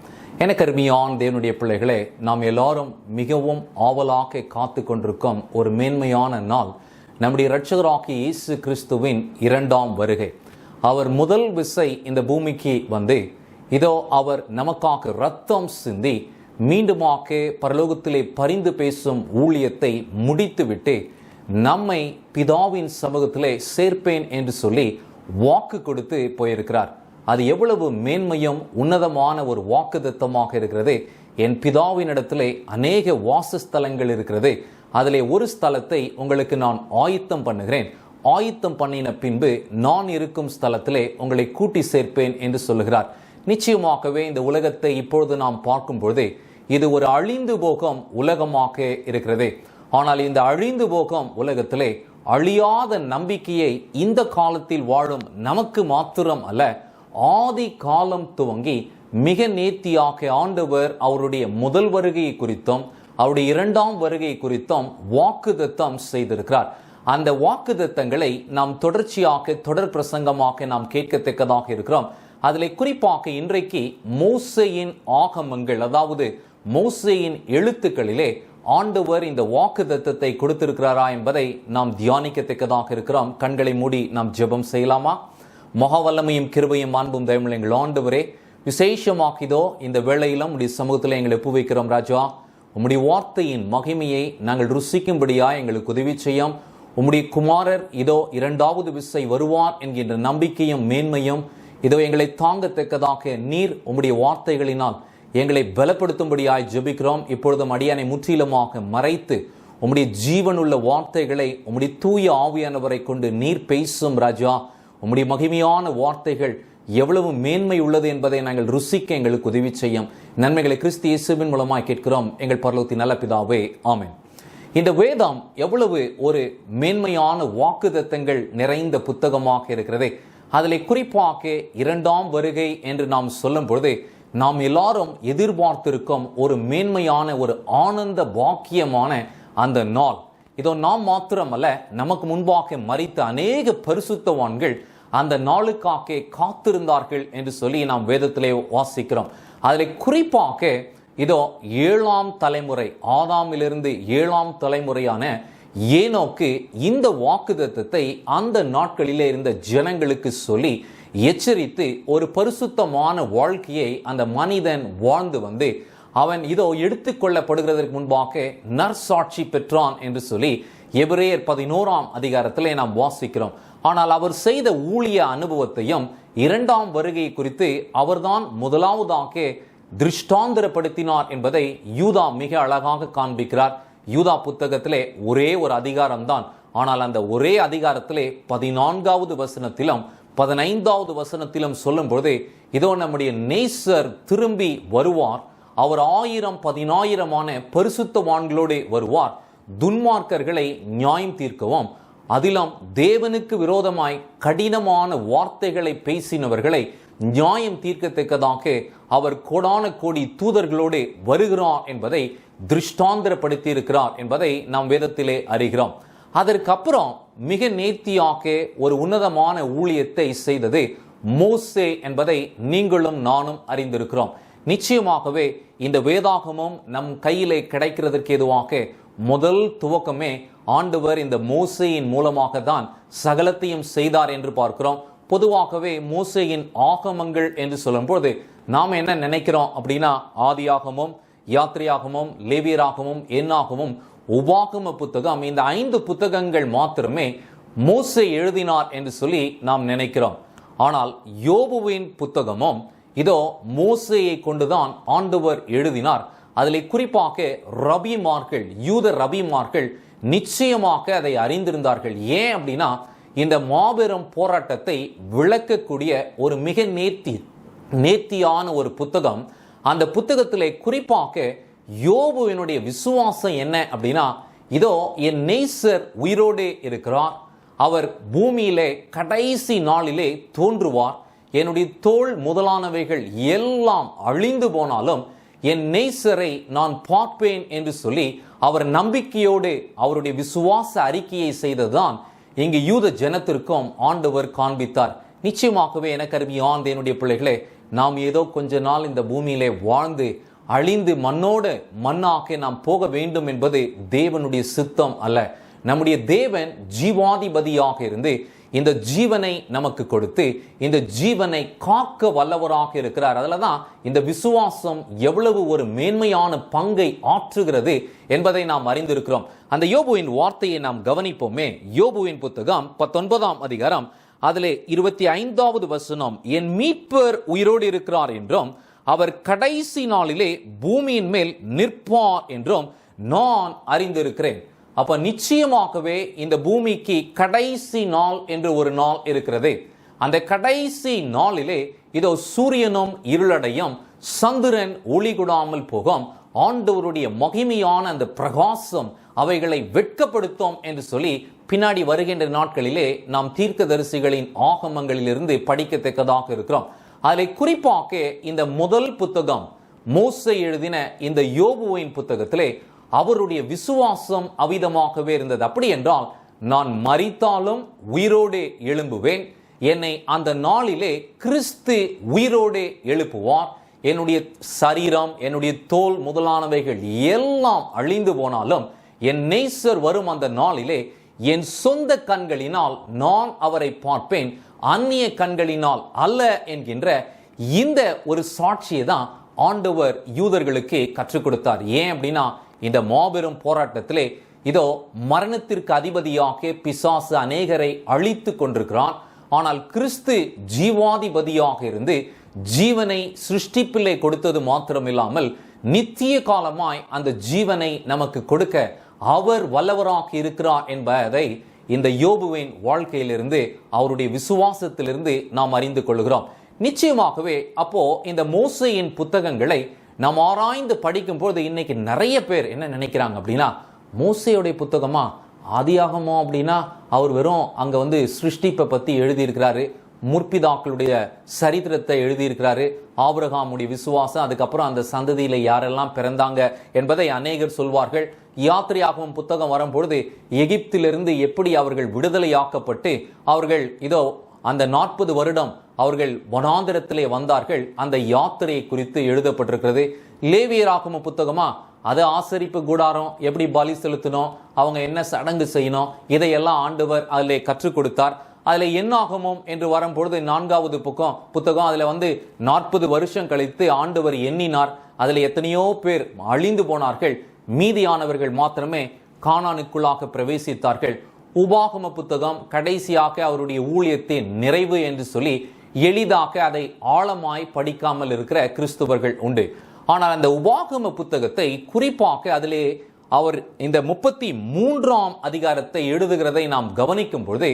எனக்கு அருமையான தேவனுடைய பிள்ளைகளே, நாம் எல்லாரும் மிகவும் ஆவலாக காத்து கொண்டிருக்கும் ஒரு மேன்மையான நாள் நம்முடைய இரட்சகராகிய இயேசு கிறிஸ்துவின் இரண்டாம் வருகை. அவர் முதல் விசை இந்த பூமிக்கு வந்து இதோ அவர் நமக்காக ரத்தம் சிந்தி மீண்டுமாக பரலோகத்திலே பரிந்து பேசும் ஊழியத்தை முடித்துவிட்டு நம்மை பிதாவின் சமூகத்திலே சேர்ப்பேன் என்று சொல்லி வாக்கு கொடுத்து போயிருக்கிறார். அது எவ்வளவு மேன்மையும் உன்னதமான ஒரு வாக்குத்தத்தமாக இருக்கிறது. என் பிதாவினிடத்திலே அநேக வாசஸ்தலங்கள் இருக்கிறது, அதிலே ஒரு ஸ்தலத்தை உங்களுக்கு நான் ஆயத்தம் பண்ணுகிறேன், ஆயத்தம் பண்ணின பின்பு நான் இருக்கும் ஸ்தலத்திலே உங்களை கூட்டி சேர்ப்பேன் என்று சொல்லுகிறார். நிச்சயமாகவே இந்த உலகத்தை இப்பொழுது நாம் பார்க்கும் பொழுது இது ஒரு அழிந்து போகும் உலகமாக இருக்கிறது. ஆனால் இந்த அழிந்து போகும் உலகத்திலே அழியாத நம்பிக்கையை இந்த காலத்தில் வாழும் நமக்கு மாத்திரம் அல்ல, ஆதி காலம் துவங்கி மிக நேர்த்தியாக ஆண்டவர் அவருடைய முதல் வருகை குறித்தும் அவருடைய இரண்டாம் வருகை குறித்தும் வாக்குத்தத்தம் செய்திருக்கிறார். அந்த வாக்குத்தத்தங்களை நாம் தொடர்ச்சியாக தொடர் பிரசங்கமாக நாம் கேட்கத்தக்கதாக இருக்கிறோம். அதில் குறிப்பாக இன்றைக்கு மோசேயின் ஆகமங்கள், அதாவது மோசேயின் எழுத்துக்களிலே ஆண்டவர் இந்த வாக்குத்தத்தத்தை கொடுத்திருக்கிறாரா என்பதை நாம் தியானிக்கத்தக்கதாக இருக்கிறோம். கண்களை மூடி நாம் ஜெபம் செய்யலாமா? மகாவல்லமையும் கிருபையும் அன்பும் தயவுள்ள எங்கள் ஆண்டவரே, விசேஷமாக இதோ இந்த வேளையிலும் உடைய சமூகத்தில் எங்களை ஒப்பு வைக்கிறோம். ராஜா, உம்முடைய வார்த்தையின் மகிமையை நாங்கள் ருசிக்கும்படியா எங்களுக்கு உதவி செய்யும். உம்முடைய குமாரர் இதோ இரண்டாவது விசை வருவார் என்கின்ற நம்பிக்கையும் மேன்மையும் இதோ எங்களை தாங்கத்தக்கதாக நீர் உம்முடைய வார்த்தைகளினால் எங்களை பலப்படுத்தும்படியாய் ஜெபிக்கிறோம். இப்பொழுதும் அடியானை முற்றிலுமாக மறைத்து உம்முடைய ஜீவனுள்ள வார்த்தைகளை உம்முடைய தூய ஆவியானவரை கொண்டு நீர் பேசும். ராஜா, உம்முடைய மகிமையான வார்த்தைகள் எவ்வளவு மேன்மை உள்ளது என்பதை நாங்கள் ருசிக்க எங்களுக்கு உதவி செய்யும். நன்மைகளை கிறிஸ்து இயேசுவின் மூலமாய் கேட்கிறோம் எங்கள் பரலோகத்தின் நல்ல பிதாவே, ஆமென். இந்த வேதம் எவ்வளவு ஒரு மேன்மையான வாக்குத்தத்தங்கள் நிறைந்த புத்தகமாக இருக்கிறது. அதில் குறிப்பாக இரண்டாம் வருகை என்று நாம் சொல்லும் பொழுது நாம் எல்லாரும் எதிர்பார்த்திருக்கும் ஒரு மேன்மையான ஒரு ஆனந்த பாக்கியமான அந்த நாள் இதோ நாம் மாத்திரமல்ல, நமக்கு முன்பாக மரித்த அநேக பரிசுத்தவான்கள் அந்த நாளுக்காக காத்திருந்தார்கள் என்று சொல்லி நாம் வேதத்திலே வாசிக்கிறோம். அதில் குறிப்பாக இதோ 7ஆம் தலைமுறை, ஆதாமிலிருந்து 7ஆம் தலைமுறையான ஏனோக்கு இந்த வாக்குத்தத்தத்தை அந்த நாட்களிலே இருந்த ஜனங்களுக்கு சொல்லி எச்சரித்து ஒரு பரிசுத்தமான வாழ்க்கையை அந்த மனிதன் வாழ்ந்து வந்து அவன் இதோ எடுத்துக்கொள்ளப்படுகிறதற்கு முன்பாக நற்சாட்சி பெற்றான் என்று சொல்லி எபிரேயர் 11ஆம் அதிகாரத்திலே நாம் வாசிக்கிறோம். ஆனால் அவர் செய்த ஊழிய அனுபவத்தையும் இரண்டாம் வருகை குறித்து அவர்தான் முதலாவதாக திருஷ்டாந்தரப்படுத்தினார் என்பதை யூதா மிக அழகாக காண்பிக்கிறார். யூதா புத்தகத்திலே ஒரே ஒரு அதிகாரம்தான், ஆனால் அந்த ஒரே அதிகாரத்திலே 14வது வசனத்திலும் 15வது வசனத்திலும் சொல்லும் பொழுது இதோ நம்முடைய நேசர் திரும்பி வருவார், அவர் 1000-10,000 பரிசுத்தவான்களோடு வருவார், துன்மார்க்கர்களை நியாயம் தீர்க்கவும் அதிலும் தேவனுக்கு விரோதமாய் கடினமான வார்த்தைகளை பேசினவர்களை நியாயம் தீர்க்கத்தக்கதாக அவர் கோடான கோடி தூதர்களோடு வருகிறார் என்பதை திருஷ்டாந்தரப்படுத்தி இருக்கிறார் என்பதை நாம் வேதத்திலே அறிகிறோம். அதற்கப்புறம் மிக நேர்த்தியாக ஒரு உன்னதமான ஊழியத்தை செய்தது மோசே என்பதை நீங்களும் நானும் அறிந்திருக்கிறோம். நிச்சயமாகவே இந்த வேதாகமும் நம் கையிலே கிடைக்கிறதற்கு ஏதுவாக முதல் துவக்கமே ஆண்டவர் இந்த மோசேயின் மூலமாக தான் சகலத்தையும் செய்தார் என்று பார்க்கிறோம். பொதுவாகவே மோசேயின் ஆகமங்கள் என்று சொல்லும்போது நாம் என்ன நினைக்கிறோம் அப்படின்னா, ஆதியாகமும், யாத்திரையாகமும், லேவியராகமும், எண்ணாகமும், உபாகம புத்தகம், இந்த 5 புத்தகங்கள் மாத்திரமே மோசே எழுதினார் என்று சொல்லி நாம் நினைக்கிறோம். ஆனால் யோபுவின் புத்தகமும் இதோ மோசேயை கொண்டுதான் ஆண்டவர் எழுதினார். அதில் குறிப்பாக ரபிமார்கள், யூத ரபிமார்கள் நிச்சயமாக அதை அறிந்திருந்தார்கள். ஏன் அப்படின்னா, இந்த மாபெரும் போராட்டத்தை விளக்கக்கூடிய ஒரு மிக நேர்த்தியான ஒரு புத்தகம். அந்த புத்தகத்திலே குறிப்பாக யோபுவினுடைய விசுவாசம் என்ன அப்படின்னா, இதோ என் நேசர் உயிரோடு இருக்கிறார், அவர் பூமியிலே கடைசி நாளிலே தோன்றுவார், என்னுடைய தோள் முதலானவைகள் எல்லாம் அழிந்து போனாலும் என் நேசரை நான் பார்ப்பேன் என்று சொல்லி அவர் நம்பிக்கையோடு அவருடைய விசுவாச அறிக்கையை செய்ததுதான் இங்கு யூத ஜனத்திற்கும் ஆண்டவர் காண்பித்தார். நிச்சயமாகவே எனக்கு அருமையான என்னுடைய பிள்ளைகளே, நாம் ஏதோ கொஞ்ச நாள் இந்த பூமியிலே வாழ்ந்து அழிந்து மண்ணோடு மண்ணாக நாம் போக வேண்டும் என்பது தேவனுடைய சித்தம் அல்ல. நம்முடைய தேவன் ஜீவாதிபதியாக இருந்து இந்த ஜீவனை நமக்கு கொடுத்து இந்த ஜீவனை காக்க வல்லவராக இருக்கிறார். அதுலதான் இந்த விசுவாசம் எவ்வளவு ஒரு மேன்மையான பங்கை ஆற்றுகிறது என்பதை நாம் அறிந்திருக்கிறோம். அந்த யோபுவின் வார்த்தையை நாம் கவனிப்போமே. யோபுவின் புத்தகம் 19ஆம் அதிகாரம் அதிலே 25வது வசனம், என் மீட்பர் உயிரோடு இருக்கிறார் என்றும் அவர் கடைசி நாளிலே பூமியின் மேல் நிற்பார் என்றும் நான் அறிந்திருக்கிறேன். அப்ப நிச்சயமாகவே இந்த பூமிக்கு கடைசி நாள் என்று ஒரு நாள் இருக்கிறது. அந்த கடைசி நாளிலே இதோ சூரியனும் இருளடையும், சந்திரன் ஒளி கொடாமல் போகும், ஆண்டவருடைய மகிமையான அந்த பிரகாசம் அவைகளை வெட்கப்படுத்தும் என்று சொல்லி பின்னாடி வருகின்ற நாட்களிலே நாம் தீர்க்கதரிசிகளின் ஆகமங்களிலிருந்து படிக்கத்தக்கதாக இருக்கிறோம். அதில் குறிப்பாக இந்த முதல் புத்தகம் மோசே எழுதின இந்த யோபுவின் புத்தகத்திலே அவருடைய விசுவாசம் அவிதமாகவே இருந்தது. அப்படி என்றால் நான் மரித்தாலும் உயிரோடு எழும்புவேன், என்னை அந்த நாளிலே கிறிஸ்து உயிரோடு எழுப்புவார், என்னுடைய சரீரம் என்னுடைய தோல் முதலானவைகள் எல்லாம் அழிந்து போனாலும் என் நேசர் வரும் அந்த நாளிலே என் சொந்த கண்களினால் நான் அவரை பார்ப்பேன், அந்நிய கண்களினால் அல்ல என்கின்ற இந்த ஒரு சாட்சியை தான் ஆண்டவர் யூதர்களுக்கு கற்றுக் கொடுத்தார். ஏன் அப்படின்னா இந்த மாபெரும் போராட்டத்திலே இதோ மரணத்திற்கு அதிபதியாக பிசாசு அநேகரை அழித்து கொண்டிருக்கிறான். ஆனால் கிறிஸ்து ஜீவாதிபதியாக இருந்து ஜீவனை சிருஷ்டிப்பிலே கொடுத்தது மாத்திரமில்லாமல் நித்திய காலமாய் அந்த ஜீவனை நமக்கு கொடுக்க அவர் வல்லவராக இருக்கிறார் என்பதை இந்த யோபுவின் வாழ்க்கையிலிருந்து அவருடைய விசுவாசத்திலிருந்து நாம் அறிந்து கொள்கிறோம். நிச்சயமாகவே அப்போ இந்த மோசேயின் புத்தகங்களை நாம் ஆராய்ந்து படிக்கும் போது இன்னைக்கு நிறைய பேர் என்ன நினைக்கிறாங்க அப்படின்னா, மோசேயுடைய புத்தகமா, ஆதியாகமோ அப்படின்னா அவர் வெறும் அங்க சிருஷ்டிப்பை பத்தி எழுதியிருக்கிறாரு, முற்பிதாக்களுடைய சரித்திரத்தை எழுதியிருக்கிறாரு, ஆபிரகாமுடைய விசுவாசம், அதுக்கப்புறம் அந்த சந்ததியில யாரெல்லாம் பிறந்தாங்க என்பதை அநேகர் சொல்வார்கள். யாத்திரையாகவும் புத்தகம் வரும்பொழுது எகிப்திலிருந்து எப்படி அவர்கள் விடுதலையாக்கப்பட்டு அவர்கள் இதோ அந்த 40 வருடம் அவர்கள் வனாந்திரத்திலே வந்தார்கள், அந்த யாத்திரையை குறித்து எழுதப்பட்டிருக்கிறது. லேவியராகம புத்தகமா, அது ஆசரிப்பு கூடாரம் எப்படி பலி செலுத்தணும், அவங்க என்ன சடங்கு செய்யணும், இதையெல்லாம் ஆண்டவர் அதிலே கற்றுக் கொடுத்தார். அதுல என்னாகமும் என்று வரும்பொழுது 4வது புத்தகம் அதுல 40 வருஷம் கழித்து ஆண்டவர் எண்ணினார். அதுல எத்தனையோ பேர் அழிந்து போனார்கள், மீதியானவர்கள் மாத்திரமே கானானுக்குள்ளாக பிரவேசித்தார்கள். உபாகம புத்தகம் கடைசியாக அவருடைய ஊழியத்தின் நிறைவு என்று சொல்லி எளிதாக அதை ஆழமாய் படிக்காமல் இருக்கிற கிறிஸ்துவர்கள் உண்டு. ஆனால் அந்த உபாகம புத்தகத்தை குறிப்பாக அதிலே அவர் இந்த 33ஆம் அதிகாரத்தை எழுதுகிறதை நாம் கவனிக்கும் பொழுது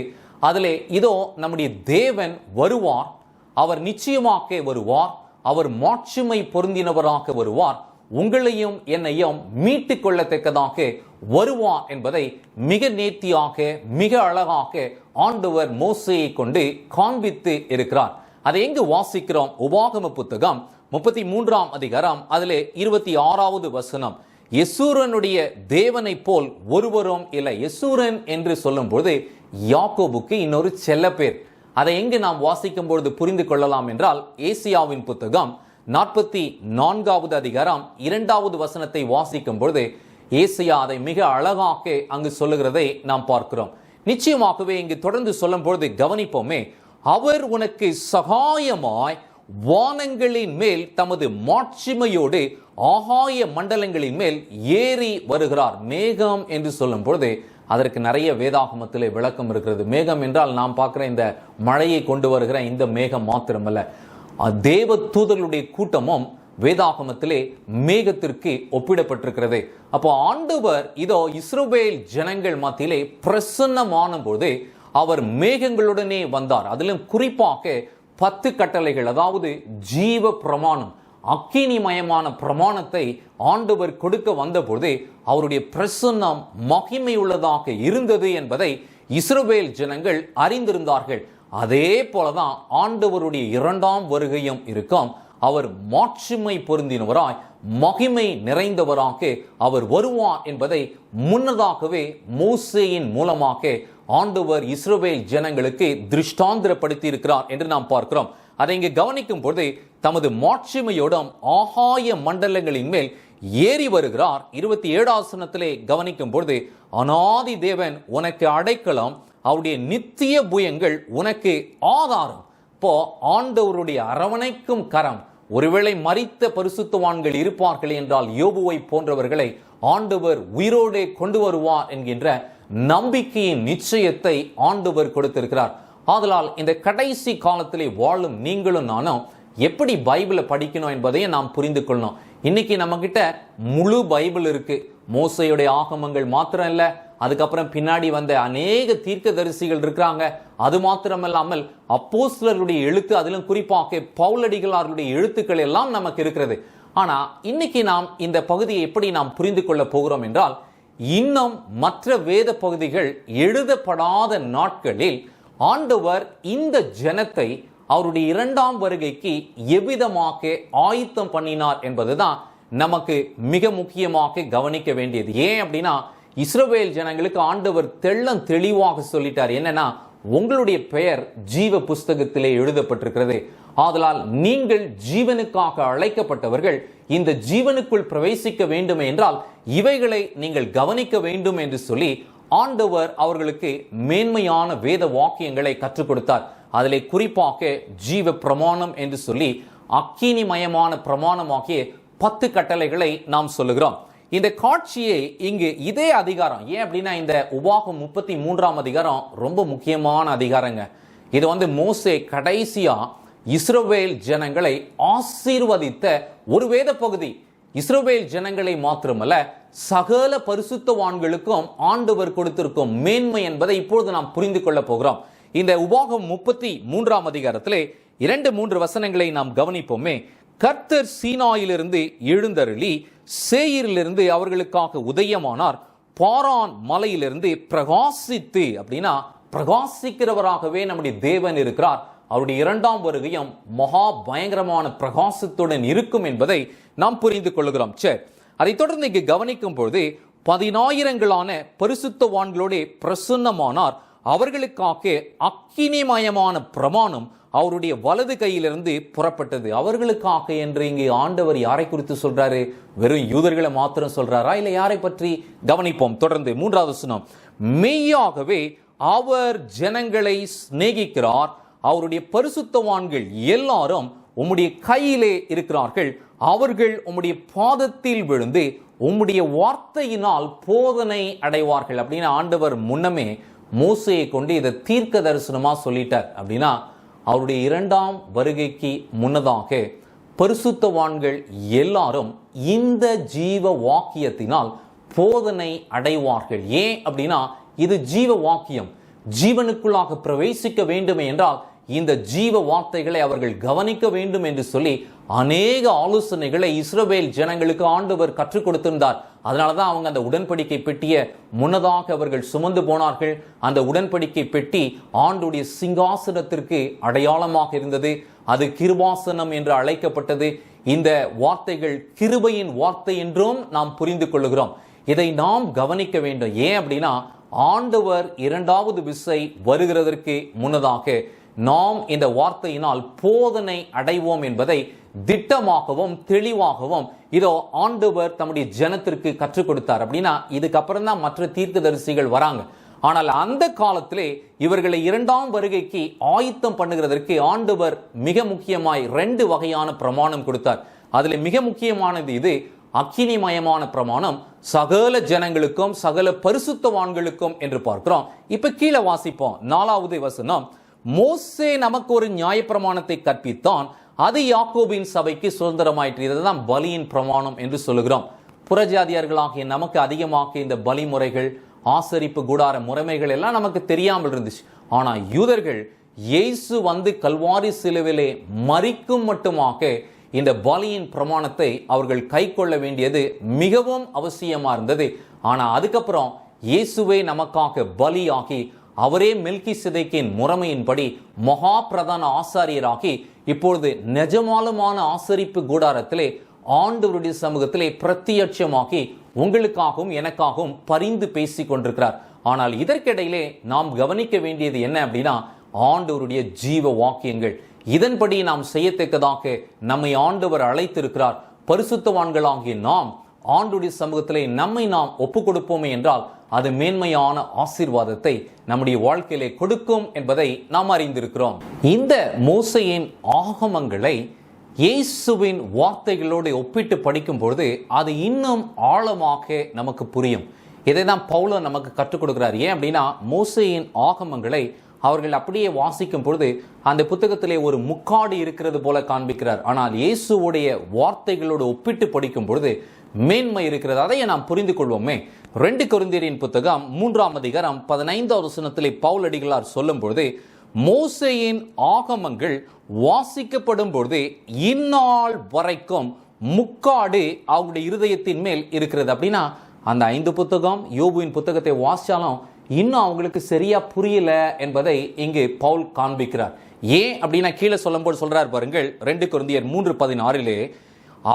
அதிலே இதோ நம்முடைய தேவன் வருவார், அவர் நிச்சயமாக வருவார், அவர் மாட்சிமை பொருந்தினவராக வருவார், உங்களையும் என்னையும் மீட்டுக் கொள்ளத்தக்கதாக வருவார் என்பதை மிக நேர்த்தியாக மிக அழகாக ஆண்டவர் மோசேயை கொண்டு காண்பித்து இருக்கிறார். அதை எங்கு வாசிக்கிறோம்? உபாகம புத்தகம் 33ஆம் அதிகாரம் அதிலே 26வது வசனம், யெசூரனுடைய தேவனை போல் ஒருவரும் இல்லை. யெசூரன் என்று சொல்லும் பொழுது யாக்கோபுக்கு இன்னொரு செல்ல பேர். அதை எங்கு நாம் வாசிக்கும் பொழுது புரிந்து கொள்ளலாம் என்றால் ஏசியாவின் புத்தகம் 44வது அதிகாரம் 2வது வசனத்தை வாசிக்கும் பொழுது ஏசியா அதை மிக அழகாக அங்கு சொல்லுகிறதை நாம் பார்க்கிறோம். நிச்சயமாகவே இங்கு தொடர்ந்து சொல்லும் பொழுது கவனிப்போமே, அவர் உனக்கு சகாயமாய் வானங்களின் மேல் தமது மாட்சிமையோடு ஆகாய மண்டலங்களின் மேல் ஏறி வருகிறார். மேகம் என்று சொல்லும் பொழுது அதற்கு நிறைய வேதாகமத்திலே விளக்கம் இருக்கிறது. மேகம் என்றால் நாம் பார்க்கிற இந்த மழையை கொண்டு வருகிற இந்த மேகம் மாத்திரமல்ல, தேவ தூதர்களுடைய கூட்டமும் வேதாகமத்திலே மேகத்திற்கு ஒப்பிடப்பட்டிருக்கிறது. அப்போ ஆண்டவர் இதோ இஸ்ரவேல் ஜனங்கள் மத்தியிலே பிரசன்னமான போது அவர் மேகங்களுடனே வந்தார். அதிலும் குறிப்பாக 10 கட்டளைகள், அதாவது ஜீவ பிரமாணம், அக்கினிமயமான பிரமாணத்தை ஆண்டவர் கொடுக்க வந்தபோது அவருடைய பிரசன்னம் மகிமை உள்ளதாக இருந்தது என்பதை இஸ்ரவேல் ஜனங்கள் அறிந்திருந்தார்கள். அதே போலதான் ஆண்டவருடைய 2ஆம் வருகையும் இருக்கும். அவர் மாட்சிமை பொருந்தினவராய் மகிமை நிறைந்தவராக அவர் வருவார் என்பதை முன்னதாகவே மோசேயின் மூலமாக ஆண்டவர் இஸ்ரவேல் ஜனங்களுக்கு திருஷ்டாந்திரப்படுத்தி இருக்கிறார் என்று நாம் பார்க்கிறோம். அதை இங்கு கவனிக்கும் பொழுது தமது மாட்சிமையோடும் ஆகாய மண்டலங்களின் மேல் ஏறி வருகிறார். 27 வசனத்திலே கவனிக்கும் பொழுது, அநாதி தேவன் உனக்கு அடைக்கலம், அவருடைய நித்திய புயங்கள் உனக்கு ஆதாரம். இப்போ ஆண்டவருடைய அரவணைக்கும் கரம். ஒருவேளை மரித்த பரிசுத்தவான்கள் இருப்பார்கள் என்றால் யோபுவை போன்றவர்களை ஆண்டவர் உயிரோடே கொண்டு வருவார் என்கின்ற நம்பிக்கையின் நிச்சயத்தை ஆண்டவர் கொடுத்திருக்கிறார். ஆதலால் இந்த கடைசி காலத்திலே வாழும் நீங்களும் நானும் எப்படி பைபிளை படிக்கணும் என்பதையும் நாம் புரிந்து கொள்ளணும். இன்னைக்கு நம்ம கிட்ட முழு பைபிள் இருக்கு. மோசையுடைய ஆகமங்கள் மாத்திரம் இல்ல, அதுக்கப்புறம் பின்னாடி வந்த அநேக தீர்க்கதரிசிகள் இருக்கிறாங்க. அது மாத்திரமல்லாமல் அப்போஸ்தலருடைய எழுத்து, அதிலும் குறிப்பாக பவுலடிகளாருடைய எழுத்துக்கள் எல்லாம் நமக்கு இருக்கிறது. ஆனா இன்னைக்கு நாம் இந்த பகுதியை எப்படி நாம் புரிந்து கொள்ள போகிறோம் என்றால், இன்னும் மற்ற வேத பகுதிகள் எழுதப்படாத நாட்களில் ஆண்டவர் இந்த ஜனத்தை அவருடைய இரண்டாம் வருகைக்கு எவ்விதமாக ஆயத்தம் பண்ணினார் என்பதுதான் நமக்கு மிக முக்கியமாக கவனிக்க வேண்டியது. ஏன் அப்படின்னா, இஸ்ரவேல் ஜனங்களுக்கு ஆண்டவர் தெளிவாக சொல்லிட்டார். என்னன்னா, உங்களுடைய பெயர் ஜீவ புஸ்தகத்திலே எழுதப்பட்டிருக்கிறது. ஆதலால் நீங்கள் ஜீவனுக்காக அழைக்கப்பட்டவர்கள். இந்த ஜீவனுக்குள் பிரவேசிக்க வேண்டும் என்றால் இவைகளை நீங்கள் கவனிக்க வேண்டும் என்று சொல்லி ஆண்டவர் அவர்களுக்கு மேன்மையான வேத வாக்கியங்களை கற்றுக் கொடுத்தார். அதிலே குறிப்பாக ஜீவ பிரமாணம் என்று சொல்லி அக்கினிமயமான பிரமாணமாகிய 10 கட்டளைகளை நாம் சொல்லுகிறோம். இந்த காட்சியை இங்கு இதே அதிகாரம், ஏன் அப்படின்னா இந்த உபாகம் 33ஆம் அதிகாரம் ரொம்ப முக்கியமான அதிகாரங்க. இது மோசே கடைசியா இஸ்ரவேல் ஜனங்களை ஆசீர்வதித்த ஒரு வேத பகுதி. இஸ்ரவேல் ஜனங்களை மாத்திரமல்ல, சகல பரிசுத்தவான்களுக்கும் ஆண்டவர் கொடுத்திருக்கும் மேன்மை என்பதை இப்பொழுது நாம் புரிந்து கொள்ள போகிறோம். இந்த உபாகம் 33ஆம் அதிகாரத்திலே 2-3 வசனங்களை நாம் கவனிப்போமே. கர்த்தர் சீனாயிலிருந்து எழுந்தருளி சேயீரிலிருந்து அவர்களுக்காக உதயமானார். பாரான் மலையிலிருந்து பிரகாசித்து, அப்படின்னா பிரகாசிக்கிறவராகவே நம்முடைய தேவன் இருக்கிறார். அவருடைய இரண்டாம் வருகையும் மகா பயங்கரமான பிரகாசத்துடன் இருக்கும் என்பதை நாம் புரிந்து கொள்கிறோம். சரி, அதை தொடர்ந்து இங்கு கவனிக்கும் பொழுது 10,000 பரிசுத்தவான்களோட பிரசன்னமானார். அவர்களுக்காக அக்கினிமயமான பிரமாணம் அவருடைய வலது கையிலிருந்து புறப்பட்டது. அவர்களுக்காக என்று இங்கு ஆண்டவர் யாரை குறித்து சொல்றாரு? வெறும் யூதர்களை மாத்திரம் சொல்றாரா, இல்லை யாரை பற்றி? கவனிப்போம். தொடர்ந்து 3வது வசனம். மெய்யாகவே அவர் ஜனங்களை சிநேகிக்கிறார். அவருடைய பரிசுத்தவான்கள் எல்லாரும் உம்முடைய கையிலே இருக்கிறார்கள். அவர்கள் உம்முடைய பாதத்தில் விழுந்து உம்முடைய வார்த்தையினால் போதனை அடைவார்கள். அப்படின்னு ஆண்டவர் முன்னமே மோசையை கொண்டு இதை தீர்க்க தரிசனமா சொல்லிட்டார். அப்படின்னா அவருடைய இரண்டாம் வருகைக்கு முன்னதாக பரிசுத்தவான்கள் எல்லாரும் இந்த ஜீவ வாக்கியத்தினால் போதனை அடைவார்கள். ஏன் அப்படின்னா இது ஜீவ வாக்கியம். ஜீவனுக்குள்ளாக பிரவேசிக்க வேண்டும் என்றால் இந்த ஜீவ வார்த்தைகளை அவர்கள் கவனிக்க வேண்டும் என்று சொல்லி அநேக ஆலோசனைகளை இஸ்ரவேல் ஜனங்களுக்கு ஆண்டவர் கற்றுக் கொடுத்திருந்தார். அதனாலதான் அவங்க அந்த உடன்படிக்கை பெட்டியை முன்னதாக அவர்கள் சுமந்து போனார்கள். அந்த உடன்படிக்கை பெட்டி ஆண்டுடைய சிங்காசனத்திற்கு அடையாளமாக இருந்தது. அது கிருபாசனம் என்று அழைக்கப்பட்டது. இந்த வார்த்தைகள் கிருபையின் வார்த்தை என்றும் நாம் புரிந்து கொள்ளுகிறோம். இதை நாம் கவனிக்க வேண்டும். ஏன் அப்படின்னா ஆண்டவர் இரண்டாவது விசை வருகிறதற்கு முன்னதாக நாம் இந்த வார்த்தையினால் போதனை அடைவோம் என்பதை திட்டமாகவும் தெளிவாகவும் இதோ ஆண்டவர் தம்முடைய ஜனத்திற்கு கற்றுக் கொடுத்தார். அப்படின்னா இதுக்கப்புறம் தான் மற்ற தீர்க்கதரிசிகள் வராங்க. ஆனால் அந்த காலத்திலே இவர்களை இரண்டாம் வருகைக்கு ஆயத்தம் பண்ணுகிறதற்கு ஆண்டவர் மிக முக்கியமாய் 2 வகையான பிரமாணம் கொடுத்தார். அதுல மிக முக்கியமானது இது அக்கினிமயமான பிரமாணம், சகல ஜனங்களுக்கும் சகல பரிசுத்தவான்களுக்கும் என்று பார்க்கிறோம். இப்ப கீழே வாசிப்போம். 4வது வசனம். மோசே நமக்கு ஒரு நியாயப்பிரமாணத்தை கற்பித்தான், அது யாக்கோபின் சபைக்கு சுதந்திரமாயிற்று. இதுதான் பலியின் பிரமாணம் என்று சொல்லுகிறோம். புறஜாதியர்களாகிய நமக்கு அதிகமாக இந்த பலி முறைகள், ஆசரிப்பு கூடார முறைமைகள் எல்லாம் நமக்கு தெரியாமல் இருந்துச்சு. ஆனா யூதர்கள் இயேசு வந்து கல்வாரி சிலுவிலே மரிக்கும் மட்டுமாக இந்த பலியின் பிரமாணத்தை அவர்கள் கை கொள்ள வேண்டியது மிகவும் அவசியமா இருந்தது. ஆனா அதுக்கப்புறம் இயேசுவே நமக்காக பலியாகி அவரே மெல்கிசேதேக்கின் முறைமையின்படி மகா பிரதான ஆசாரியராகி இப்பொழுது நிஜமாலுமான ஆசரிப்பு கூடாரத்திலே ஆண்டவருடைய சமூகத்திலே பிரத்யட்சமாகி உங்களுக்காகவும் எனக்காகவும் பரிந்து பேசிக் கொண்டிருக்கிறார். ஆனால் இதற்கிடையிலே நாம் கவனிக்க வேண்டியது என்ன அப்படின்னா ஆண்டவருடைய ஜீவ வாக்கியங்கள். இதன்படி நாம் செய்யத்தக்கதாக நம்மை ஆண்டவர் அழைத்திருக்கிறார். பரிசுத்தவான்களாகிய நாம் ஆண்டுடைய சமூகத்திலே நம்மை நாம் ஒப்பு கொடுப்போமே என்றால் அது மேன்மையான ஆசீர்வாதத்தை நம்முடைய வாழ்க்கையிலே கொடுக்கும் என்பதை நாம் அறிந்திருக்கிறோம். இந்த மோசேயின் ஆகமங்களை இயேசுவின் வார்த்தைகளோடு ஒப்பிட்டு படிக்கும் பொழுது அது இன்னும் ஆழமாக நமக்கு புரியும். இதை தான் பவுல் நமக்கு கற்றுக் கொடுக்கிறார். ஏன் அப்படின்னா, மோசேயின் ஆகமங்களை அவர்கள் அப்படியே வாசிக்கும் பொழுது அந்த புத்தகத்திலே ஒரு முக்காடு இருக்கிறது போல காண்பிக்கிறார். ஆனால் இயேசுவுடைய வார்த்தைகளோடு ஒப்பிட்டு படிக்கும் பொழுது மேன்மை இருக்கிறது. அதை நாம் புரிந்து கொள்வோமே. 2 கொரிந்தியரின் புத்தகம் 3ஆம் அதிகாரம் 15வது வசனத்திலே பவுல் அடிகளார் சொல்லும் பொழுது, மோசேயின் ஆகமங்கள் வாசிக்கப்படும் பொழுது இந்நாள் வரைக்கும் முக்காடு அவருடைய இருதயத்தின் மேல் இருக்கிறது. அப்படின்னா அந்த 5 புத்தகம் யோபுவின் புத்தகத்தை வாசிச்சாலும் இன்னும் அவங்களுக்கு சரியா புரியல என்பதை இங்கு பவுல் காண்பிக்கிறார். ஏன் அப்படின்னா கீழே சொல்லும்போது சொல்றார் பாருங்கள், 2 கொரிந்தியர் 3:16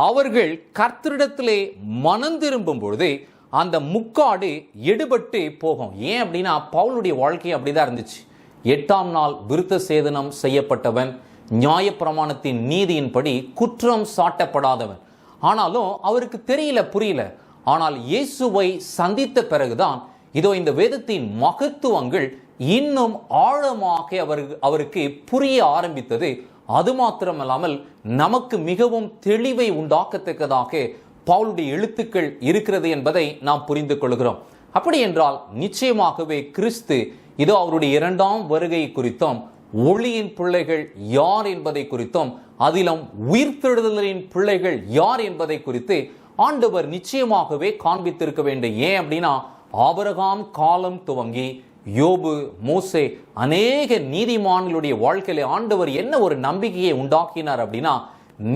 அவர்கள் கர்த்தரிடத்திலே மனம் திரும்பும் பொழுது அந்த முக்காடு எடுபட்டு போகும். ஏன் அப்படின்னா பவுலுடைய வாழ்க்கை அப்படிதான் இருந்துச்சு. 8ஆம் நாள் விருத்த சேதனம் செய்யப்பட்டவன், நியாயப்பிரமாணத்தின் நீதியின்படி குற்றம் சாட்டப்படாதவன். ஆனாலும் அவருக்கு தெரியல, புரியல. ஆனால் இயேசுவை சந்தித்த பிறகுதான் இதோ இந்த வேதத்தின் மகத்துவங்கள் இன்னும் ஆழமாக அவருக்கு புரிய ஆரம்பித்தது. அது மாத்திரமல்லாமல் நமக்கு மிகவும் தெளிவை உண்டாக்கத்தக்கதாக பவுலுடைய எழுத்துக்கள் இருக்கிறது என்பதை நாம் புரிந்து கொள்கிறோம். அப்படி என்றால் நிச்சயமாகவே கிறிஸ்து இதோ அவருடைய 2ஆம் வருகை குறித்தும், ஒளியின் பிள்ளைகள் யார் என்பதை குறித்தும், அதிலும் உயிர்த்தெழுதலின் பிள்ளைகள் யார் என்பதை குறித்து ஆண்டவர் நிச்சயமாகவே காண்பித்திருக்க வேண்டும். ஏன் அப்படின்னா ஆபிரகாம் காலம் துவங்கி யோபு, மோசே, அநேக நீதிமான்களுடைய வாழ்க்கையில ஆண்டவர் என்ன ஒரு நம்பிக்கையை உண்டாக்கினார் அப்படின்னா,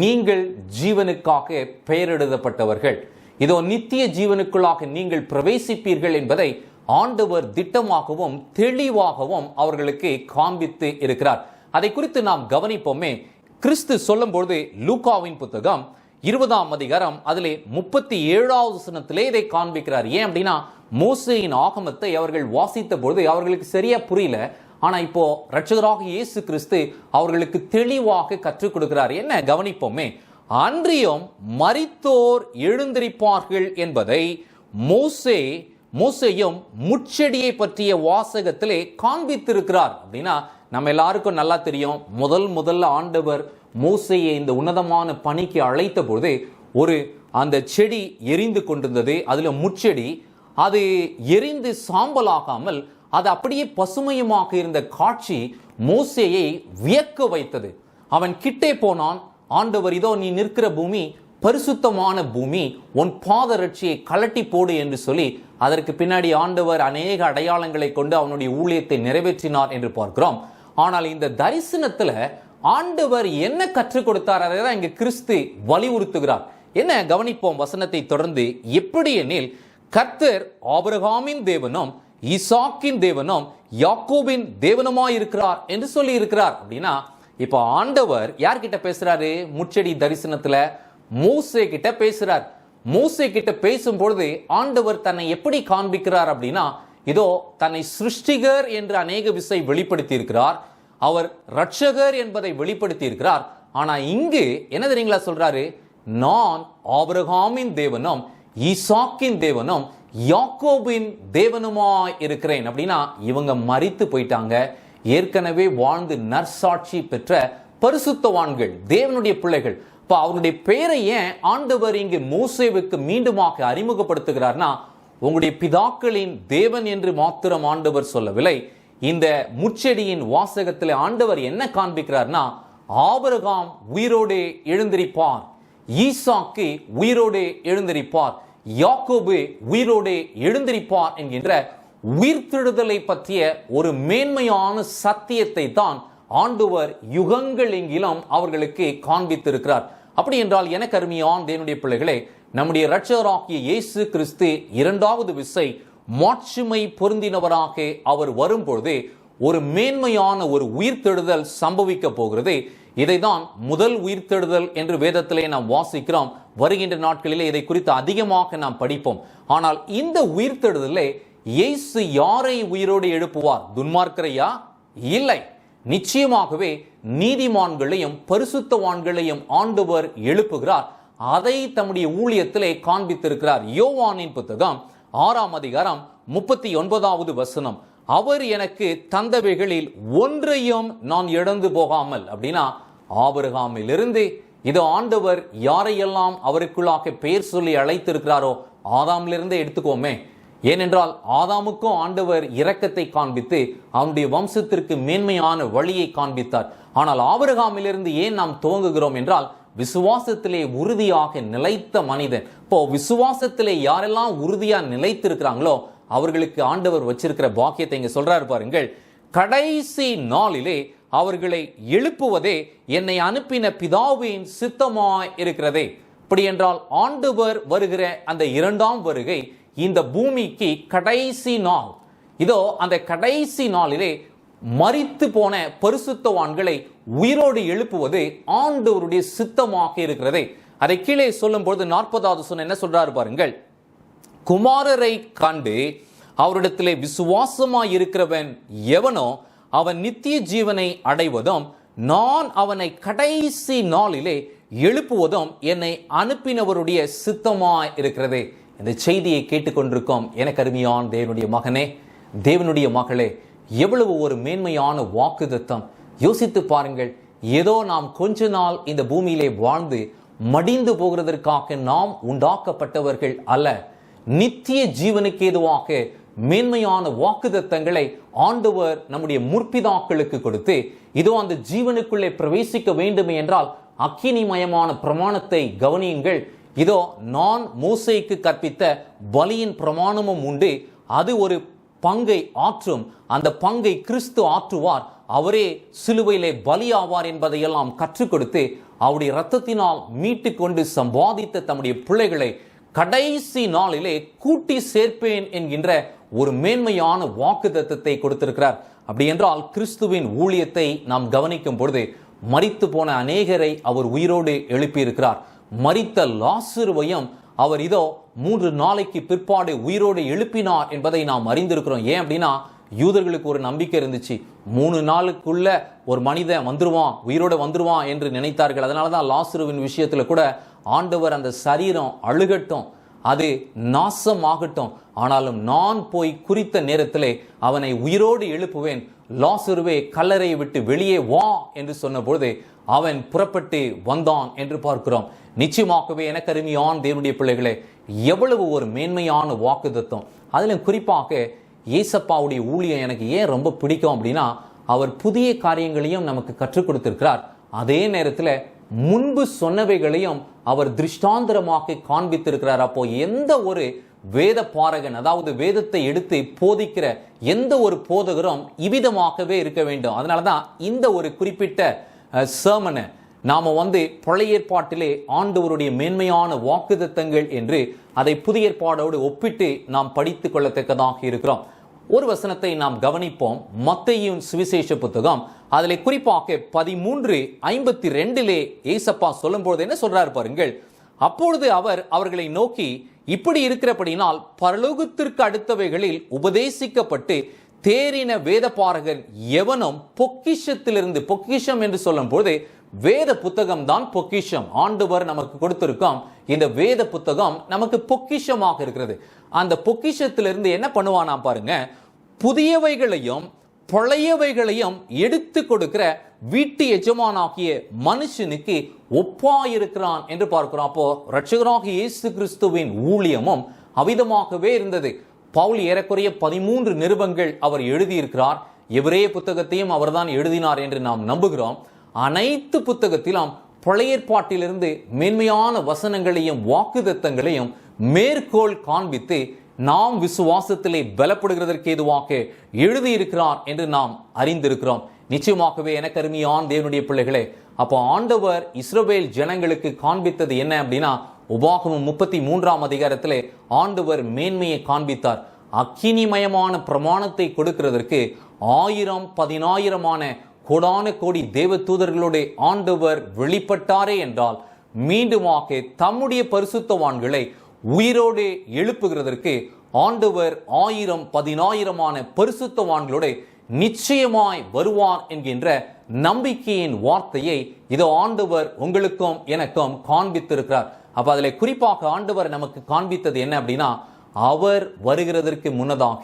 நீங்கள் ஜீவனுக்காக பெயரெழுதப்பட்டவர்கள், இதோ நித்திய ஜீவனுக்குள்ளாக நீங்கள் பிரவேசிப்பீர்கள் என்பதை ஆண்டவர் திட்டமாகவும் தெளிவாகவும் அவர்களுக்கு காண்பித்து இருக்கிறார். அதை குறித்து நாம் கவனிப்போமே. கிறிஸ்து சொல்லும் பொழுது லூக்காவின் புத்தகம் 20ஆம் அதிகாரம் அதிலே 37வது வசனத்திலே இதை காண்பிக்கிறார். ஏன் அப்படின்னா மோசேயின் ஆகமத்தை அவர்கள் வாசித்த பொழுது அவர்களுக்கு சரியா புரியல. ஆனா இப்போ இரட்சகராக இயேசு கிறிஸ்து அவர்களுக்கு தெளிவாக கற்றுக் கொடுக்கிறார். என்ன கவனிப்போமே. அன்றியும் மரித்தோர் எழுந்திருப்பார்கள் என்பதை மோசேயும் முட்செடியை பற்றிய வாசகத்திலே காண்பித்திருக்கிறார். அப்படின்னா நம்ம எல்லாருக்கும் நல்லா தெரியும், முதல்ல ஆண்டவர் மோசேயை இந்த உன்னதமான பணிக்கு அழைத்த பொழுது ஒரு அந்த செடி எரிந்து கொண்டிருந்தது. அதுல முட்செடி அது எரிந்து சாம்பலாகாமல் அது அப்படியே பசுமையுமாக இருந்த காட்சி மோசேயை வியக்க வைத்தது. அவன் கிட்டே போனான். ஆண்டவர், இதோ நீ நிற்கிற பூமி பரிசுத்தமான பூமி, உன் பாதரட்சியை கலட்டி போடு என்று சொல்லி அதற்கு பின்னாடி ஆண்டவர் அநேக அடையாளங்களை கொண்டு அவனுடைய ஊழியத்தை நிறைவேற்றினார் என்று பார்க்கிறோம். ஆனால் இந்த தரிசனத்துல ஆண்டவர் என்ன கற்றுக் கொடுத்தார் அதை தான் இங்க கிறிஸ்து வலியுறுத்துகிறார். என்ன கவனிப்போம் வசனத்தை தொடர்ந்து. எப்படி எனில் கர்த்தர் ஆபிரகாமின் தேவனும் ஈசாக்கின் தேவனும் யாக்கோபின் தேவனுமாய் இருக்கிறார் என்று சொல்லி இருக்கிறார். அப்படின்னா இப்ப ஆண்டவர் யார்கிட்ட பேசுறாரு? முச்செடி தரிசனத்துல மோசே கிட்ட பேசுறார். மோசே கிட்ட பேசும் பொழுது ஆண்டவர் தன்னை எப்படி காண்பிக்கிறார் அப்படின்னா, இதோ தன்னை சிருஷ்டிகர் என்று அநேக விசை வெளிப்படுத்தி இருக்கிறார். அவர் ரட்சகர் என்பதை வெளிப்படுத்தி இருக்கிறார். ஆனா இங்கு என்ன தெரியுங்களா சொல்றாரு? நான் ஆபிரகாமின் தேவனும் ஈசாக்கின் தேவனும் யாக்கோபின் தேவனுமாய் இருக்கிறேன். அப்படின்னா இவங்க மரித்து போயிட்டாங்க. ஏற்கனவே வாழ்ந்து நற்சாட்சி பெற்ற பரிசுத்தவான்கள், தேவனுடைய பிள்ளைகள். இப்ப அவருடைய பெயரை ஏன் ஆண்டவர் இங்கு மோசேவுக்கு மீண்டுமாக அறிமுகப்படுத்துகிறார்னா, உங்களுடைய பிதாக்களின் தேவன் என்று மாத்திரம் ஆண்டவர் சொல்லவில்லை. இந்த முச்செடியின் வாசகத்தில் ஆண்டவர் என்ன காண்பிக்கிறார்னா, ஆபிரகாம் உயிரோடு எழுந்திருப்பார், ஈசாக்கு உயிரோடு எழுந்திருப்பார், யாக்கோபு உயிரோடு எழுந்திருப்பார் என்கின்ற உயிர்த்தெழுதலை பற்றிய ஒரு மேன்மையான சத்தியத்தை தான் ஆண்டவர் யுகங்கள் எங்கிலும் அவர்களுக்கு காண்பித்திருக்கிறார். அப்படி என்றால் எனக்கு அருமையான தேவனுடைய பிள்ளைகளே, நம்முடைய இரட்சகராகிய இயேசு கிறிஸ்து 2வது விசை மாட்சிமை பொருந்தினவராக அவர் வரும்பொழுது ஒரு மேன்மையான ஒரு உயிர்த்தெழுதல் சம்பவிக்க போகிறது. இதைதான் முதல் உயிர்த்தெழுதல் என்று வேதத்திலே நாம் வாசிக்கிறோம். வருகின்ற நாட்களிலே இதை குறித்து அதிகமாக நாம் படிப்போம். ஆனால் இந்த உயிர்த்தெழுதலே இயேசு யாரை உயிரோடு எழுப்புவார்? துன்மார்க்கரையா? இல்லை, நிச்சயமாகவே நீதிமான்களையும் பரிசுத்தவான்களையும் ஆண்டவர் எழுப்புகிறார். அதை தம்முடைய ஊழியத்திலே காண்பித்திருக்கிறார். யோவானின் புத்தகம் 6ஆம் அதிகாரம் 39வது வசனம், அவர் எனக்கு தந்தவைகளில் ஒன்றையும் நான் இழந்து போகாமல். அப்படின்னா ஆபிரகாமிலிருந்து இது ஆண்டவர் யாரையெல்லாம் அவருக்குள்ளாக பெயர் சொல்லி அழைத்திருக்கிறாரோ ஆதாமிலிருந்தே எடுத்துக்கோமே. ஏனென்றால் ஆதாமுக்கும் ஆண்டவர் இரக்கத்தை காண்பித்து அவனுடைய வம்சத்திற்கு மேன்மையான வழியை காண்பித்தார். ஆனால் ஆபிரகாமிலிருந்து ஏன் நாம் துவங்குகிறோம் என்றால், விசுவாசத்திலே உறுதியாக நிலைத்த மனிதன். இப்போ விசுவாசத்திலே யாரெல்லாம் உறுதியா நிலைத்திருக்கிறாங்களோ அவர்களுக்கு ஆண்டவர் வச்சிருக்கிற பாக்கியத்தை இங்க சொல்றாரு பாருங்கள். கடைசி நாளிலே அவர்களை எழுப்புவதே என்னை அனுப்பின பிதாவின் சித்தமாய் இருக்கிறதே. இப்படி என்றால் ஆண்டவர் வருகிற அந்த 2ஆம் வருகை இந்த பூமிக்கு கடைசி நாள். இதோ அந்த கடைசி நாளிலே மரித்து போன பரிசுத்தவான்களை உயிரோடு எழுப்புவது ஆண்டவருடைய சித்தமாக இருக்கிறதே. அதை கீழே சொல்லும் பொழுது 40வது வசனம் என்ன சொல்றாரு பாருங்கள். குமாரரை கண்டு அவரிடத்திலே விசுவாசமாய் இருக்கிறவன் எவனோ அவன் நித்திய ஜீவனை அடைவதும் நான் அவனை கடைசி நாளிலே எழுப்புவதும் என்னை அனுப்பினவருடைய சித்தமாய் இருக்கிறதே. இந்த செய்தியை கேட்டுக்கொண்டிருக்கோம் எனக்கு அருமையான தேவனுடைய மகனே, தேவனுடைய மகளே, எவ்வளவு ஒரு மேன்மையான வாக்குத்தத்தம். யோசித்து பாருங்கள். ஏதோ நாம் கொஞ்ச நாள் இந்த பூமியிலே வாழ்ந்து மடிந்து போகிறதற்காக நாம் உண்டாக்கப்பட்டவர்கள் அல்ல. நித்திய ஜீவனுக்கு ஏதுவாக மேன்மையான வாக்குத்தத்தங்களை ஆண்டவர் நம்முடைய முற்பிதாக்களுக்கு கொடுத்து, இதோ அந்த ஜீவனுக்குள்ளே பிரவேசிக்க வேண்டுமே என்றால் அக்கினிமயமான பிரமாணத்தை கவனியுங்கள். இதோ நான் மோசேக்கு கற்பித்த பலியின் பிரமாணமும் உண்டு. அது ஒரு பங்கை ஆற்றும். அந்த பங்கை கிறிஸ்து ஆற்றுவார். அவரே சிலுவையிலே பலியாவார் என்பதையெல்லாம் கற்றுக் கொடுத்து அவருடைய இரத்தத்தினால் மீட்டு கொண்டு சம்பாதித்த தம்முடைய பிள்ளைகளை கடைசி நாளிலே கூட்டி சேர்ப்பேன் என்கின்ற ஒரு மேன்மையான வாக்குத்தத்தத்தை கொடுத்திருக்கிறார். அப்படி என்றால் கிறிஸ்துவின் ஊழியத்தை நாம் கவனிக்கும் பொழுது மரித்து போன அநேகரை அவர் உயிரோடு எழுப்பியிருக்கிறார். மரித்த லாசருவையும் அவர் இதோ 3 நாளைக்கு பிற்பாடு உயிரோடு எழுப்பினார் என்பதை நாம் அறிந்திருக்கிறோம். ஏன் அப்படின்னா யூதர்களுக்கு ஒரு நம்பிக்கை இருந்துச்சு, 3 நாளுக்குள்ள ஒரு மனிதன் வந்துருவான், உயிரோடு வந்துருவான் என்று நினைத்தார்கள். அதனாலதான் லாசருவின் விஷயத்துல கூட ஆண்டவர் அந்த சரீரம் அழுகட்டும், அது நாசமாகட்டும், ஆனாலும் நான் போய் குறித்த நேரத்திலே அவனை உயிரோடு எழுப்புவேன், லாசருவே கல்லறையை விட்டு வெளியே வா என்று சொன்ன பொழுது அவன் புறப்பட்டு வந்தான் என்று பார்க்கிறோம். நிச்சயமாகவே எனக்கு அருமையான தேவனுடைய பிள்ளைகளே, எவ்வளவு ஒரு மேன்மையான வாக்குத்தத்தம். அதிலும் குறிப்பாக ஏசப்பாவுடைய ஊழியம் எனக்கு ஏன் ரொம்ப பிடிக்கும் அப்படின்னா, அவர் புதிய காரியங்களையும் நமக்கு கற்றுக் கொடுத்திருக்கிறார். அதே நேரத்தில் முன்பு சொன்னவைகளையும் அவர் திருஷ்டாந்தரமாக காண்பித்திருக்கிறார். அப்போ எந்த ஒரு வேத பாரகன், அதாவது வேதத்தை எடுத்து போதிக்கிற எந்த ஒரு போதகரும் இவ்விதமாகவே இருக்க வேண்டும். அதனாலதான் இந்த ஒரு குறிப்பிட்ட சர்மனை நாம பழைய ஏற்பாட்டிலே ஆண்டவருடைய மேன்மையான வாக்குத்தத்தங்கள் என்று அதை புதிய ஏற்பாடோடு ஒப்பிட்டு நாம் படித்துக் கொள்ளத்தக்கதாக இருக்கிறோம். ஒரு வசனத்தை நாம் கவனிப்போம். மத்தேயுவின் சுவிசேஷ புத்தகம் அதிலே குறிப்பாக 13:52 ஏசப்பா சொல்லும் பொழுது என்ன சொல்றாரு பாருங்கள். அப்பொழுது அவர் அவர்களை நோக்கி, இப்படி இருக்கிறபடினால் பரலோகத்திற்கு அடுத்தவைகளில் உபதேசிக்கப்பட்டு தேறின வேத பாரகன் எவனும் பொக்கிஷத்திலிருந்து, பொக்கிஷம் என்று சொல்லும் போது வேத புத்தகம் தான் பொக்கிஷம். ஆண்டவர் நமக்கு கொடுத்திருக்கோம். இந்த வேத புத்தகம் நமக்கு பொக்கிஷமாக இருக்கிறது. அந்த பொக்கிஷத்திலிருந்து என்ன பண்ணுவானா பாருங்க, புதியவைகளையும் பழையவைகளையும் எடுத்து கொடுக்கிற வீட்டு எஜமானாகிய மனுஷனுக்கு ஒப்பாயிருக்கிறான் என்று பார்க்கிறோம். அப்போ இரட்சகராகிய இயேசு கிறிஸ்துவின் ஊழியமும் அவிதமாகவே இருந்தது. பவுல் ஏறக்குறைய 13 நிருபங்கள் அவர் எழுதியிருக்கிறார். எபிரேய புத்தகத்தையும் அவர்தான் எழுதினார் என்று நாம் நம்புகிறோம். அனைத்து புத்தகத்திலும் பழைய ஏற்பாட்டிலிருந்து மேன்மையான வசனங்களையும் வாக்குத்தத்தங்களையும் மேற்கோள் காண்பித்து நாம் விசுவாசத்திலே பலப்படுகிறதற்கு ஏதுவாக எழுதியிருக்கிறார் என்று நாம் அறிந்திருக்கிறோம். நிச்சயமாகவே எனக்கு அருமையான தேவனுடைய பிள்ளைகளே, அப்போ ஆண்டவர் இஸ்ரவேல் ஜனங்களுக்கு காண்பித்தது என்ன அப்படின்னா, உபாகமம் 33ஆம் அதிகாரத்திலே ஆண்டவர் மேன்மையை காண்பித்தார். அக்கினிமயமான பிரமாணத்தை கொடுக்கிறதற்கு 1000-10,000 கோடான கோடி தேவ தூதர்களோடு ஆண்டவர் வெளிப்பட்டாரே என்றால், மீண்டுமாக தம்முடைய பரிசுத்தவான்களை உயிரோடு எழுப்புகிறதற்கு ஆண்டவர் 1000-10,000 பரிசுத்தவான்களோடு நிச்சயமாய் வருவார் என்கின்ற நம்பிக்கையின் வார்த்தையை இதோ ஆண்டவர் உங்களுக்கும் எனக்கும் காண்பித்திருக்கிறார். அப்ப அதிலே குறிப்பாக ஆண்டவர் நமக்கு காண்பித்தது என்ன அப்படின்னா, அவர் வருகிறதற்கு முன்னதாக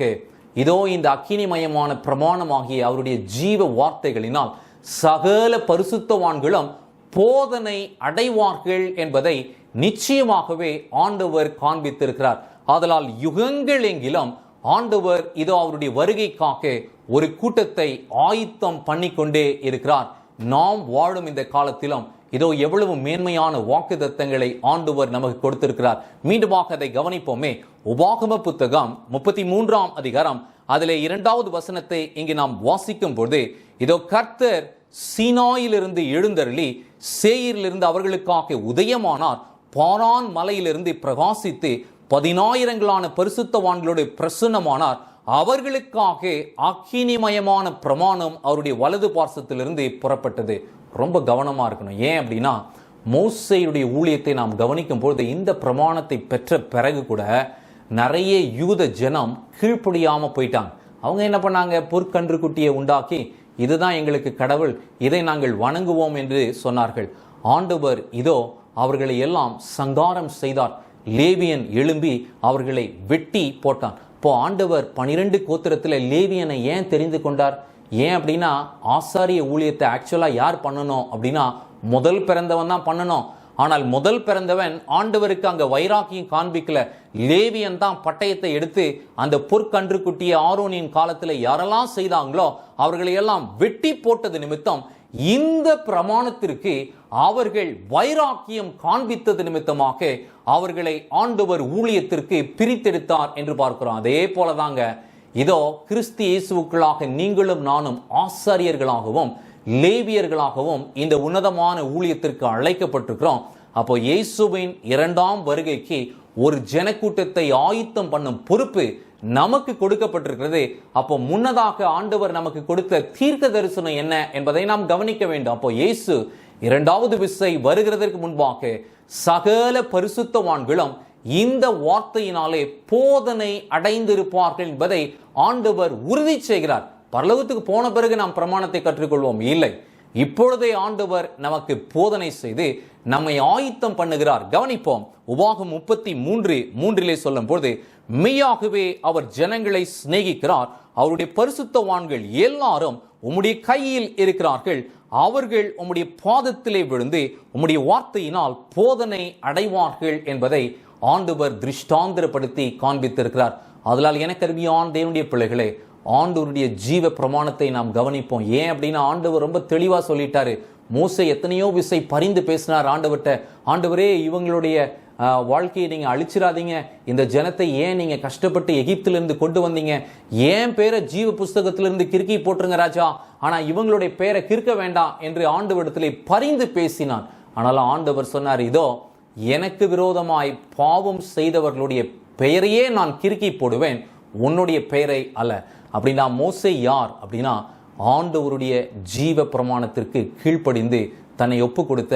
இதோ இந்த அக்கினிமயமான பிரமாணமாகிய அவருடைய ஜீவ வார்த்தைகளினால் சகல பரிசுத்தவான்களும் போதனை அடைவார்கள் என்பதை நிச்சயமாகவே ஆண்டவர் காண்பித்திருக்கிறார். ஆதலால் யுகங்கள் எங்கிலும் ஆண்டவர் இதோ அவருடைய வருகைக்காக ஒரு கூட்டத்தை ஆயத்தம் பண்ணிக்கொண்டே இருக்கிறார். நாம் வாழும் இந்த காலத்திலும் இதோ எவ்வளவு மேன்மையான வாக்குத்தத்தங்களை ஆண்டவர் நமக்கு கொடுத்திருக்கிறார். மீண்டுமாக அதை கவனிப்போமே. உபாகம புத்தகம் 33ஆம் அதிகாரம் அதிலே 2வது வசனத்தை இங்கு நாம் வாசிக்கும் பொழுது, இதோ கர்த்தர் சீனாயிலிருந்து எழுந்தருளி சேயீரிலிருந்து அவர்களுக்காக உதயமானார், பாரான் மலையிலிருந்து பிரகாசித்து 10,000 பரிசுத்தவான்களோடு பிரசன்னமானார், அவர்களுக்காக அக்கினிமயமான பிரமாணம் அவருடைய வலது பார்சத்திலிருந்து புறப்பட்டது. ரொம்ப கவனமா இருக்கணும். ஏன் அப்படின்னா, மோசேயுடைய ஊழியத்தை நாம் கவனிக்கும் பொழுது இந்த பிரமாணத்தை பெற்ற பிறகு கூட நிறைய யூத ஜனம் கீழ்ப்படியாம போயிட்டாங்க. அவங்க என்ன பண்ணாங்க? பொற்கன்று குட்டியை உண்டாக்கி இதுதான் எங்களுக்கு கடவுள், இதை நாங்கள் வணங்குவோம் என்று சொன்னார்கள். ஆண்டவர் இதோ அவர்களை எல்லாம் சங்காரம் செய்தார். லேவியன் எழும்பி அவர்களை வெட்டி போட்டான். இப்போ ஆண்டவர் 12 கோத்திரத்தில் லேவியனை ஏன் தெரிந்து கொண்டார்? ஏன் அப்படின்னா, ஆசாரிய ஊழியத்தை ஆக்சுவலா யார் பண்ணணும் அப்படின்னா, முதல் பிறந்தவன் தான் பண்ணணும். ஆனால் முதல் பிறந்தவன் ஆண்டவருக்கு அங்க வைராக்கியம் காண்பிக்கல. லேவியன் தான் பட்டயத்தை எடுத்து அந்த பொற்கன்று குட்டிய ஆரோனின் காலத்துல யாரெல்லாம் செய்தாங்களோ அவர்களை எல்லாம் வெட்டி போட்டது நிமித்தம் இந்த பிரமாணத்திற்கு அவர்கள் வைராக்கியம் காண்பித்தது நிமித்தமாக அவர்களை ஆண்டவர் ஊழியத்திற்கு பிரித்தெடுத்தார் என்று பார்க்கிறோம். அதே போலதாங்க இதோ கிறிஸ்து இயேசுவுக்குள்ளாக நீங்களும் நானும் ஆசாரியர்களாகவும் லேவியர்களாகவும் இந்த உன்னதமான ஊழியத்திற்கு அழைக்கப்பட்டிருக்கிறோம். அப்போ இயேசுவின் 2ஆம் வருகைக்கு ஒரு ஜனக்கூட்டத்தை ஆயத்தம் பண்ணும் பொறுப்பு நமக்கு கொடுக்கப்பட்டிருக்கிறது. அப்போ முன்னதாக ஆண்டவர் நமக்கு கொடுத்த தீர்க்க தரிசனம் என்ன என்பதை நாம் கவனிக்க வேண்டும். அப்போ இயேசு 2வது விசை வருகிறதற்கு முன்பாக சகல பரிசுத்தவான்களும் இந்த வார்த்தையினாலே போதனை அடைந்திருப்பார்கள் என்பதை ஆண்டவர் உறுதி செய்கிறார். பரலோகத்துக்கு போன பிறகு நாம் பிரமாணத்தை கற்றுக்கொள்வோம் இல்லை, இப்பொழுதே ஆண்டவர் நமக்கு போதனை செய்து நம்மை ஆயத்தம் பண்ணுகிறார். கவனிப்போம். உபாகம் 33:3 சொல்லும் போது, மெய்யாகவே அவர் ஜனங்களை சிநேகிக்கிறார், அவருடைய பரிசுத்தவான்கள் எல்லாரும் உம்முடைய கையில் இருக்கிறார்கள், அவர்கள் உம்முடைய பாதத்திலே விழுந்து உம்முடைய வார்த்தையினால் போதனை அடைவார்கள் என்பதை ஆண்டவர் திருஷ்டாந்திரப்படுத்தி காண்பித்திருக்கிறார். அதனால் எனக்கு அருமையான தேவனுடைய பிள்ளைகளே, ஆண்டவருடைய ஜீவ பிரமாணத்தை நாம் கவனிப்போம். ஏன் அப்படின்னா, ஆண்டவர் ரொம்ப தெளிவா சொல்லிட்டாரு. மோசே எத்தனையோ விசை பரிந்து பேசினார் ஆண்டவர்கிட்ட. ஆண்டவரே, இவங்களுடைய வாழ்க்கையை நீங்க அழிச்சிடாதீங்க, இந்த ஜனத்தை ஏன் நீங்க கஷ்டப்பட்டு எகிப்திலிருந்து கொண்டு வந்தீங்க, ஏன் பேரை ஜீவ புஸ்தகத்திலிருந்து கிறுக்கி போட்டுருங்க ராஜா, ஆனா இவங்களுடைய பேரை கிறுக்க வேண்டாம் என்று ஆண்டவரிடத்திலே பரிந்து பேசினான். ஆனாலும் ஆண்டவர் சொன்னார், இதோ எனக்கு விரோதமாய் பாவம் செய்தவர்களுடைய பெயரையே நான் கிறுக்கி போடுவேன், உன்னுடைய பெயரை அல்ல. அப்படின்னா மோசே யார் அப்படின்னா, ஆண்டவருடைய ஜீவ பிரமாணத்திற்கு கீழ்ப்படிந்து தன்னை ஒப்பு கொடுத்த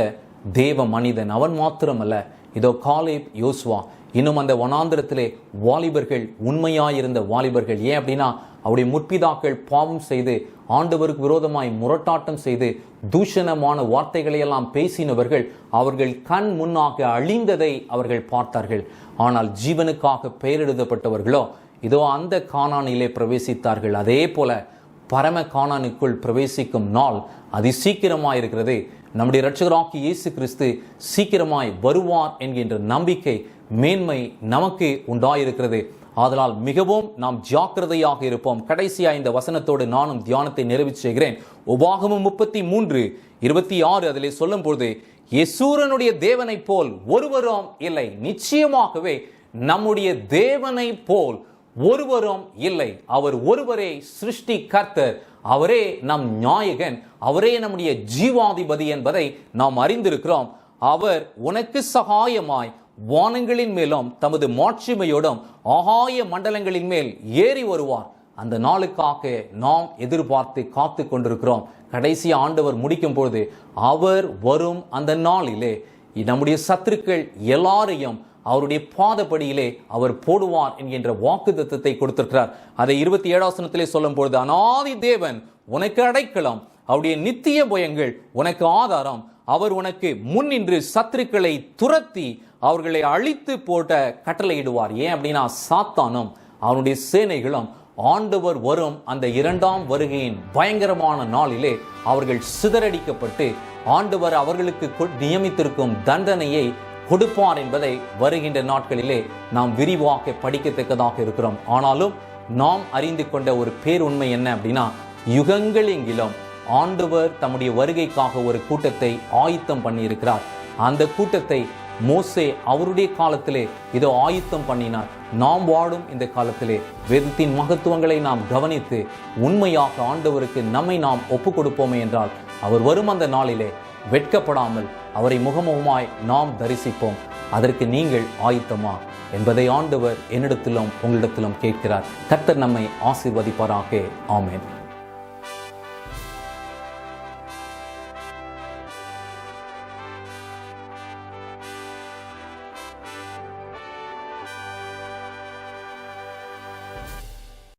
தேவ மனிதன். அவன் மாத்திரமல்ல, இதோ காலேப், யோசுவா, இன்னும் அந்த வனாந்திரத்திலே வாலிபர்கள், உண்மையாயிருந்த வாலிபர்கள். ஏன் அப்படின்னா, அவருடைய முற்பிதாக்கள் பாவம் செய்து ஆண்டவருக்கு விரோதமாய் முரட்டாட்டம் செய்து தூஷணமான வார்த்தைகளை எல்லாம் பேசினவர்கள் அவர்கள் கண் முன்னாக அழிந்ததை அவர்கள் பார்த்தார்கள். ஆனால் ஜீவனுக்காக பெயரெழுதப்பட்டவர்களோ இதோ அந்த கானானிலே பிரவேசித்தார்கள். அதே போல பரம கானானுக்குள் பிரவேசிக்கும் நாள் அதி சீக்கிரமாயிருக்கிறது. நம்முடைய இரட்சகராகிய இயேசு கிறிஸ்து சீக்கிரமாய் வருவார் என்கின்ற நம்பிக்கை, மேன்மை நமக்கு உண்டாயிருக்கிறது. ஆதலால் மிகவும் நாம் ஜாக்கிரதையாக இருப்போம். கடைசியா இந்த வசனத்தோடு நானும் தியானத்தை நிறைவு செய்கிறேன். உபாகமம் 33:26 அதிலே சொல்லும் பொழுது, யெசூரனுடைய தேவனை போல் ஒருவரும் இல்லை, நிச்சயமாகவே நம்முடைய தேவனை போல் ஒருவரும் இல்லை, அவர் ஒருவரே சிருஷ்டி கர்த்தர், அவரே நம் நாயகன், அவரே நம்முடைய ஜீவாதிபதி என்பதை நாம் அறிந்திருக்கிறோம். அவர் உனக்கு சகாயமாய் வானங்களின் மேலும் தமது மாட்சிமையோடும் ஆகாய மண்டலங்களின் மேல் ஏறி வருவார். அந்த நாளுக்காக நாம் எதிர்பார்த்து காத்து கொண்டிருக்கிறோம். கடைசி ஆண்டவர் முடிக்கும் பொழுது அவர் வரும் அந்த நாளிலே நம்முடைய சத்துருக்கள் எல்லாரையும் அவருடைய பாதப்படியிலே அவர் போடுவார் என்கின்ற வாக்குத்தத்தத்தை கொடுத்திருக்கிறார். அதை 27 வசனத்திலே சொல்லும் பொழுது, அநாதி தேவன் உனக்கு அடைக்கலம், அவருடைய நித்திய பயங்கள் உனக்கு ஆதாரம், அவர் உனக்கு முன் நின்று சத்துருக்களை துரத்தி அவர்களை அழித்து போட்ட கட்டளையிடுவார். ஏன் அப்படின்னா சாத்தானும் அவனுடைய சேனைகளும் ஆண்டவர் வரும் அந்த இரண்டாம் வருகையின் பயங்கரமான நாளிலே அவர்கள் சிதறடிக்கப்பட்டு ஆண்டவர் அவர்களுக்கு நியமித்திருக்கும் தண்டனையை கொடுப்பார் என்பதை வருகின்ற நாட்களிலே நாம் விரிவாக படிக்கத்தக்கதாக இருக்கிறோம். ஆனாலும் நாம் அறிந்து கொண்ட ஒரு பேருண்மை என்ன அப்படின்னா, யுகங்கள் எங்கிலும் ஆண்டவர் தம்முடைய வருகைக்காக ஒரு கூட்டத்தை ஆயத்தம் பண்ணி இருக்கிறார். அந்த கூட்டத்தை மோசே அவருடைய காலத்திலே இதோ ஆயத்தம் பண்ணினார். நாம் வாழும் இந்த காலத்திலே வேதத்தின் மகத்துவங்களை நாம் கவனித்து உண்மையாக ஆண்டவருக்கு நம்மை நாம் ஒப்பு கொடுப்போமே என்றால் அவர் வரும் அந்த நாளிலே வெட்கப்படாமல் அவரை முகமுகமாய் நாம் தரிசிப்போம். அதற்கு நீங்கள் ஆயத்தமா என்பதை ஆண்டவர் என்னிடத்திலும் உங்களிடத்திலும் கேட்கிறார். கர்த்தர் நம்மை ஆசீர்வதிப்பாராக. ஆமென்.